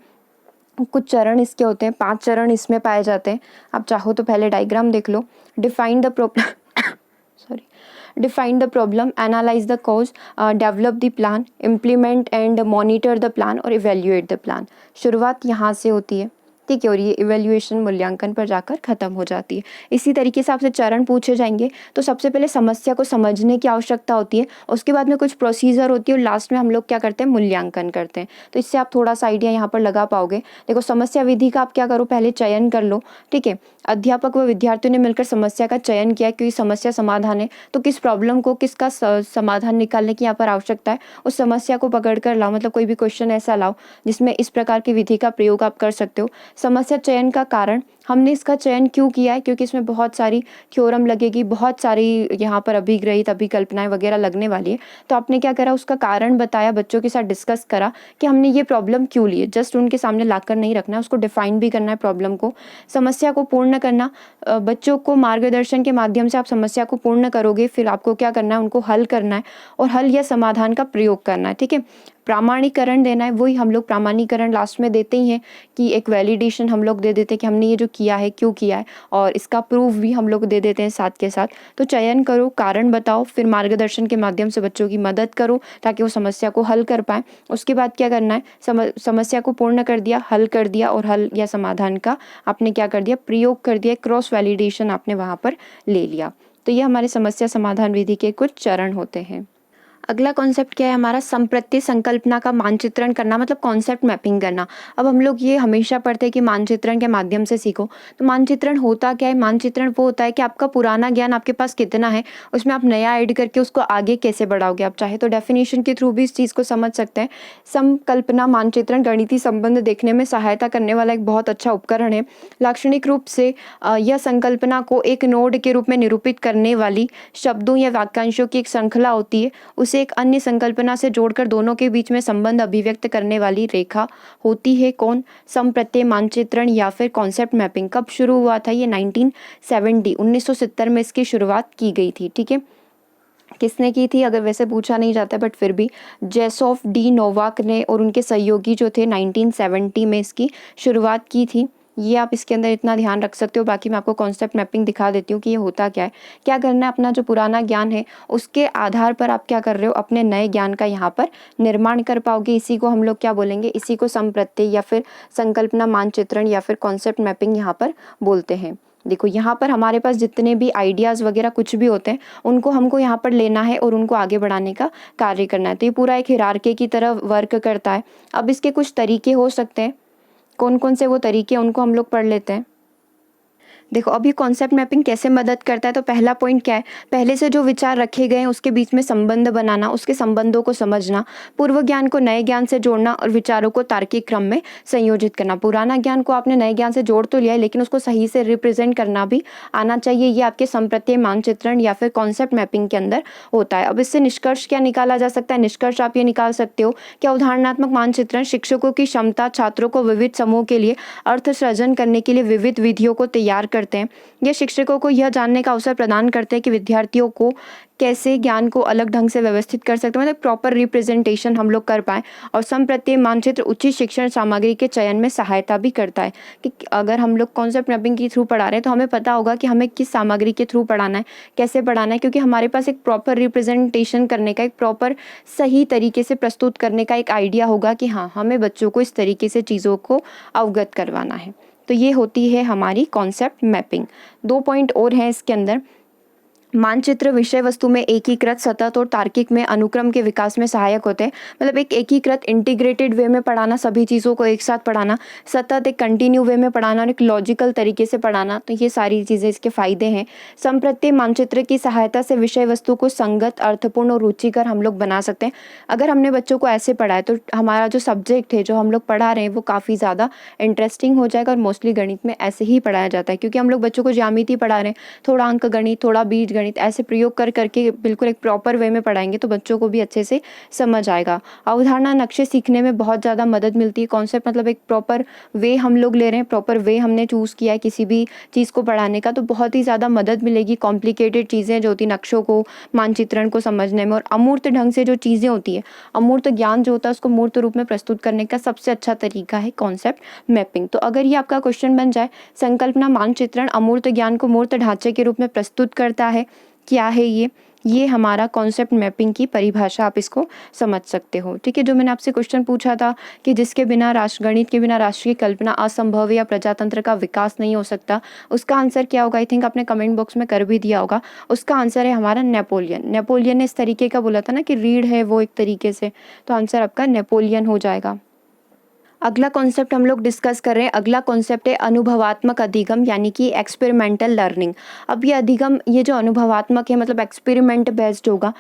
कुछ चरण इसके होते हैं, 5 चरण इसमें पाए जाते हैं। आप चाहो तो पहले डायग्राम देख लो। Define the problem sorry define the problem, analyse the cause, develop the plan, implement and monitor the plan और इवेल्युएट द प्लान। शुरुआत यहाँ से होती है, ठीक है, और ये इवेल्युएशन मूल्यांकन पर जाकर खत्म हो जाती है। इसी तरीके से आपसे चरण पूछे जाएंगे, तो सबसे पहले समस्या को समझने की आवश्यकता होती है, उसके बाद में कुछ प्रोसीजर होती है और लास्ट में हम लोग क्या करते हैं, मूल्यांकन करते हैं। तो इससे आप थोड़ा सा आइडिया यहाँ पर लगा पाओगे। देखो, समस्या विधि का आप क्या करो, पहले चयन कर लो, ठीक है। अध्यापक व विद्यार्थियों ने मिलकर समस्या का चयन किया, क्योंकि समस्या समाधान है तो किस प्रॉब्लम को किसका समाधान निकालने की यहाँ पर आवश्यकता है, उस समस्या को पकड़ कर लाओ। मतलब कोई भी क्वेश्चन ऐसा लाओ जिसमें इस प्रकार की विधि का प्रयोग आप कर सकते हो। समस्या चयन का कारण, हमने इसका चयन क्यों किया है, क्योंकि इसमें बहुत सारी थ्योरम लगेगी, बहुत सारी यहाँ पर अभिग्रहित अभिकल्पनाएं वगैरह लगने वाली है। तो आपने क्या करा, उसका कारण बताया, बच्चों के साथ डिस्कस करा कि हमने ये प्रॉब्लम क्यों ली है। जस्ट उनके सामने लाकर नहीं रखना है, उसको डिफाइन भी करना है प्रॉब्लम को। समस्या को पूर्ण करना, बच्चों को मार्गदर्शन के माध्यम से आप समस्या को पूर्ण करोगे, फिर आपको क्या करना है, उनको हल करना है और हल या समाधान का प्रयोग करना है, ठीक है। प्रामाणीकरण देना है, वही हम लोग प्रामाणीकरण लास्ट में देते ही हैं कि एक वैलिडेशन हम लोग दे देते हैं कि हमने ये जो किया है क्यों किया है, और इसका प्रूफ भी हम लोग दे देते हैं साथ के साथ। तो चयन करो, कारण बताओ, फिर मार्गदर्शन के माध्यम से बच्चों की मदद करो ताकि वो समस्या को हल कर पाएँ। उसके बाद क्या करना है, समस्या को पूर्ण कर दिया, हल कर दिया और हल या समाधान का आपने क्या कर दिया, प्रयोग कर दिया, क्रॉस वैलिडेशन आपने वहाँ पर ले लिया। तो ये हमारे समस्या समाधान विधि के कुछ चरण होते हैं। अगला कॉन्सेप्ट क्या है हमारा, संप्रत्यय संकल्पना का मानचित्रण करना, मतलब कॉन्सेप्ट मैपिंग करना। अब हम लोग ये हमेशा पढ़ते हैं कि मानचित्रण के माध्यम से सीखो, तो मानचित्रण होता क्या है, मानचित्रण वो होता है कि आपका पुराना ज्ञान आपके पास कितना है, उसमें आप नया ऐड करके उसको आगे कैसे बढ़ाओगे। आप चाहे तो डेफिनेशन के थ्रू भी इस चीज़ को समझ सकते हैं। संकल्पना मानचित्रण गणितीय संबंध देखने में सहायता करने वाला एक बहुत अच्छा उपकरण है। लाक्षणिक रूप से यह संकल्पना को एक नोड के रूप में निरूपित करने वाली शब्दों या वाक्यांशों की एक श्रृंखला होती है, उसे एक अन्य संकल्पना से जोड़कर दोनों के बीच में संबंध अभिव्यक्त करने वाली रेखा होती है। कौन, संप्रत्यय मानचित्रण या फिर कॉन्सेप्ट मैपिंग। कब शुरू हुआ था ये, 1970 में इसकी शुरुआत की गई थी, ठीक है। किसने की थी, अगर वैसे पूछा नहीं जाता बट फिर भी जेसॉफ डी नोवाक ने और उनके सहयोगी जो थे 1970 में इसकी शुरुआत की थी। ये आप इसके अंदर इतना ध्यान रख सकते हो। बाकी मैं आपको कॉन्सेप्ट मैपिंग दिखा देती हूँ कि ये होता क्या है। क्या करना है, अपना जो पुराना ज्ञान है उसके आधार पर आप क्या कर रहे हो, अपने नए ज्ञान का यहाँ पर निर्माण कर पाओगे। इसी को हम लोग क्या बोलेंगे, इसी को संप्रत्यय या फिर संकल्पना मानचित्रण या फिर कॉन्सेप्ट मैपिंग यहाँ पर बोलते हैं। देखो, यहाँ पर हमारे पास जितने भी आइडियाज़ वगैरह कुछ भी होते हैं उनको हमको यहाँ पर लेना है और उनको आगे बढ़ाने का कार्य करना है। तो ये पूरा एक हिरार्की की तरह वर्क करता है। अब इसके कुछ तरीके हो सकते हैं, कौन कौन से वो तरीके उनको हम लोग पढ़ लेते हैं। देखो, अभी कॉन्सेप्ट मैपिंग कैसे मदद करता है, तो पहला पॉइंट क्या है, पहले से जो विचार रखे गए हैं उसके बीच में संबंध बनाना, उसके संबंधों को समझना, पूर्व ज्ञान को नए ज्ञान से जोड़ना और विचारों को तार्किक क्रम में संयोजित करना। पुराना ज्ञान को आपने नए ज्ञान से जोड़ तो लिया है, लेकिन उसको सही से रिप्रेजेंट करना भी आना चाहिए। ये आपके संप्रत्यय मानचित्रण या फिर कॉन्सेप्ट मैपिंग के अंदर होता है। अब इससे निष्कर्ष क्या निकाला जा सकता है, निष्कर्ष आप ये निकाल सकते हो क्या, उदाहरणात्मक मानचित्रण शिक्षकों की क्षमता छात्रों को विविध समूह के लिए अर्थ सृजन करने के लिए विविध विधियों को तैयार करते हैं। ये शिक्षकों को यह जानने का अवसर प्रदान करते हैं कि विद्यार्थियों को कैसे ज्ञान को अलग ढंग से व्यवस्थित कर सकते हैं, मतलब प्रॉपर रिप्रेजेंटेशन हम लोग कर पाएँ। और संप्रत्यय मानचित्र उचित शिक्षण सामग्री के चयन में सहायता भी करता है कि अगर हम लोग कॉन्सेप्ट मैपिंग के थ्रू पढ़ा रहे हैं तो हमें पता होगा कि हमें किस सामग्री के थ्रू पढ़ाना है, कैसे पढ़ाना है, क्योंकि हमारे पास एक प्रॉपर रिप्रेजेंटेशन करने का, एक प्रॉपर सही तरीके से प्रस्तुत करने का एक आइडिया होगा कि हाँ, हमें बच्चों को इस तरीके से चीज़ों को अवगत करवाना है। तो ये होती है हमारी कॉन्सेप्ट मैपिंग। 2 पॉइंट और हैं इसके अंदर। मानचित्र विषय वस्तु में एकीकृत, सतत और तार्किक में अनुक्रम के विकास में सहायक होते हैं। मतलब एक एकीकृत इंटीग्रेटेड वे में पढ़ाना, सभी चीज़ों को एक साथ पढ़ाना, सतत एक कंटिन्यू वे में पढ़ाना और एक लॉजिकल तरीके से पढ़ाना, तो ये सारी चीज़ें इसके फ़ायदे हैं। संप्रत्यय मानचित्र की सहायता से विषय वस्तु को संगत, अर्थपूर्ण और रुचिकर हम लोग बना सकते हैं। अगर हमने बच्चों को ऐसे पढ़ाया तो हमारा जो सब्जेक्ट है, जो हम लोग पढ़ा रहे हैं, वो काफ़ी ज़्यादा इंटरेस्टिंग हो जाएगा। और मोस्टली गणित में ऐसे ही पढ़ाया जाता है, क्योंकि हम लोग बच्चों को ज्यामिति पढ़ा रहे हैं, थोड़ा अंक गणित, थोड़ा बीज गणित, ऐसे प्रयोग कर करके बिल्कुल एक प्रॉपर वे में पढ़ाएंगे तो बच्चों को भी अच्छे से समझ आएगा। अवधारणा नक्शे सीखने में बहुत ज़्यादा मदद मिलती है। कॉन्सेप्ट मतलब एक प्रॉपर वे हम लोग ले रहे हैं, प्रॉपर वे हमने चूज़ किया है किसी भी चीज़ को पढ़ाने का, तो बहुत ही ज़्यादा मदद मिलेगी। कॉम्प्लिकेटेड चीज़ें जो होती, नक्शों को, मानचित्रण को समझने में, और अमूर्त ढंग से जो चीज़ें होती है, अमूर्त ज्ञान जो होता है उसको मूर्त रूप में प्रस्तुत करने का सबसे अच्छा तरीका है कॉन्सेप्ट मैपिंग। तो अगर ये आपका क्वेश्चन बन जाए, संकल्पना मानचित्रण अमूर्त ज्ञान को मूर्त ढांचे के रूप में प्रस्तुत करता है, क्या है ये हमारा कॉन्सेप्ट मैपिंग की परिभाषा, आप इसको समझ सकते हो। ठीक है, जो मैंने आपसे क्वेश्चन पूछा था कि जिसके बिना गणित के बिना राष्ट्र की कल्पना असंभव है या प्रजातंत्र का विकास नहीं हो सकता, उसका आंसर क्या होगा? आई थिंक आपने कमेंट बॉक्स में कर भी दिया होगा। उसका आंसर है हमारा नेपोलियन। नेपोलियन ने इस तरीके का बोला था ना कि रीढ़ है वो एक तरीके से, तो आंसर आपका नेपोलियन हो जाएगा। अगला कॉन्सेप्ट हम लोग डिस्कस कर रहे हैं। अगला कॉन्सेप्ट है अनुभवात्मक अधिगम, यानी कि एक्सपेरिमेंटल लर्निंग। अब ये अधिगम, ये जो अनुभवात्मक है मतलब एक्सपेरिमेंट बेस्ड होगा।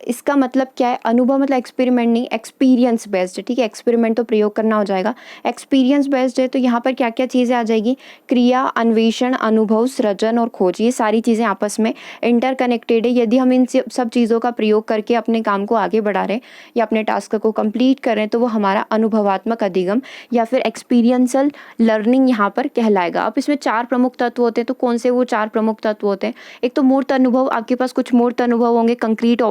इसका मतलब क्या है? अनुभव मतलब एक्सपेरिमेंट नहीं, एक्सपीरियंस बेस्ड। ठीक है, एक्सपेरिमेंट तो प्रयोग करना हो जाएगा, एक्सपीरियंस बेस्ड है। तो यहाँ पर क्या क्या चीज़ें आ जाएगी? क्रिया, अन्वेषण, अनुभव, सृजन और खोज, ये सारी चीज़ें आपस में इंटरकनेक्टेड है। यदि हम इन सब चीज़ों का प्रयोग करके अपने काम को आगे बढ़ा रहे हैं या अपने टास्क को कंप्लीट कर रहे हैं, तो वो हमारा अनुभवात्मक अधिगम या फिर एक्सपीरियंसल लर्निंग यहाँ पर कहलाएगा। अब इसमें 4 प्रमुख तत्व होते हैं, तो कौन से वो 4 प्रमुख तत्व होते हैं? एक तो मूर्त अनुभव, आपके पास कुछ मूर्त अनुभव होंगे, कंक्रीट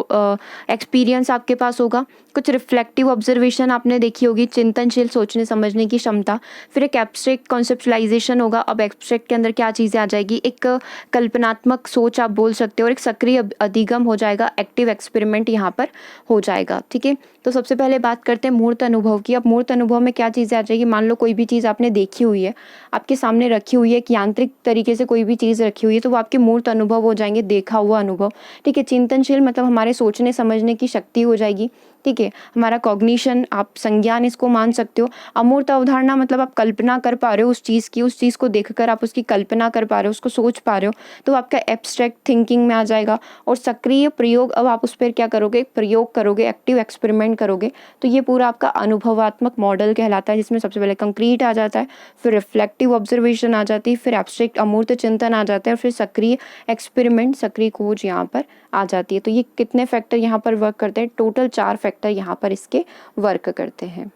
एक्सपीरियंस आपके पास होगा, कुछ रिफ्लेक्टिव ऑब्जर्वेशन आपने देखी होगी, चिंतनशील सोचने समझने की क्षमता, फिर एक एब्स्ट्रैक्ट कॉन्सेप्चुलाइजेशन होगा। अब एब्स्ट्रैक्ट के अंदर क्या चीज़ें आ जाएगी? एक कल्पनात्मक सोच आप बोल सकते हो, और एक सक्रिय अधिगम हो जाएगा, एक्टिव एक्सपेरिमेंट यहाँ पर हो जाएगा। ठीक है, तो सबसे पहले बात करते हैं मूर्त अनुभव की। अब मूर्त अनुभव में क्या चीज़ें आ जाएगी? मान लो कोई भी चीज़ आपने देखी हुई है, आपके सामने रखी हुई है, एक यांत्रिक तरीके से कोई भी चीज़ रखी हुई है, तो वो आपके मूर्त अनुभव हो जाएंगे, देखा हुआ अनुभव। ठीक है, चिंतनशील मतलब हमारे सोचने समझने की शक्ति हो जाएगी। ठीक है, हमारा कॉग्निशन, आप संज्ञान इसको मान सकते हो। अमूर्त अवधारणा मतलब आप कल्पना कर पा रहे हो उस चीज़ की, उस चीज़ को देखकर आप उसकी कल्पना कर पा रहे हो, उसको सोच पा रहे हो, तो आपका एब्स्ट्रैक्ट थिंकिंग में आ जाएगा। और सक्रिय प्रयोग, अब आप उस पर क्या करोगे? प्रयोग करोगे, एक्टिव एक्सपेरिमेंट करोगे, तो ये पूरा आपका अनुभवात्मक मॉडल कहलाता है, जिसमें सबसे पहले कंक्रीट आ जाता है, फिर रिफ्लेक्टिव ऑब्जर्वेशन आ जाती है, फिर एब्स्ट्रैक्ट अमूर्त चिंतन आ जाता है, और फिर सक्रिय एक्सपेरिमेंट, सक्रिय खोज यहाँ पर आ जाती है। तो ये कितने फैक्टर यहाँ पर वर्क करते हैं? टोटल 4 फैक्टर यहाँ पर इसके वर्क करते हैं।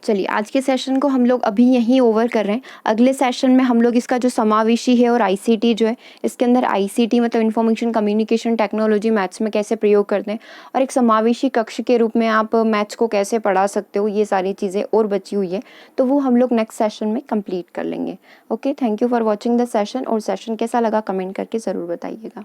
चलिए, आज के सेशन को हम लोग अभी यहीं ओवर कर रहे हैं। अगले सेशन में हम लोग इसका जो समावेशी है और आईसीटी जो है, इसके अंदर आईसीटी मतलब इंफॉर्मेशन कम्युनिकेशन टेक्नोलॉजी मैथ्स में कैसे प्रयोग करते हैं, और एक समावेशी कक्ष के रूप में आप मैथ्स को कैसे पढ़ा सकते हो, ये सारी चीज़ें और बची हुई है, तो वो हम लोग नेक्स्ट सेशन में कंप्लीट कर लेंगे। Okay, thank you for watching the session. और सेशन कैसा लगा कमेंट करके ज़रूर बताइएगा।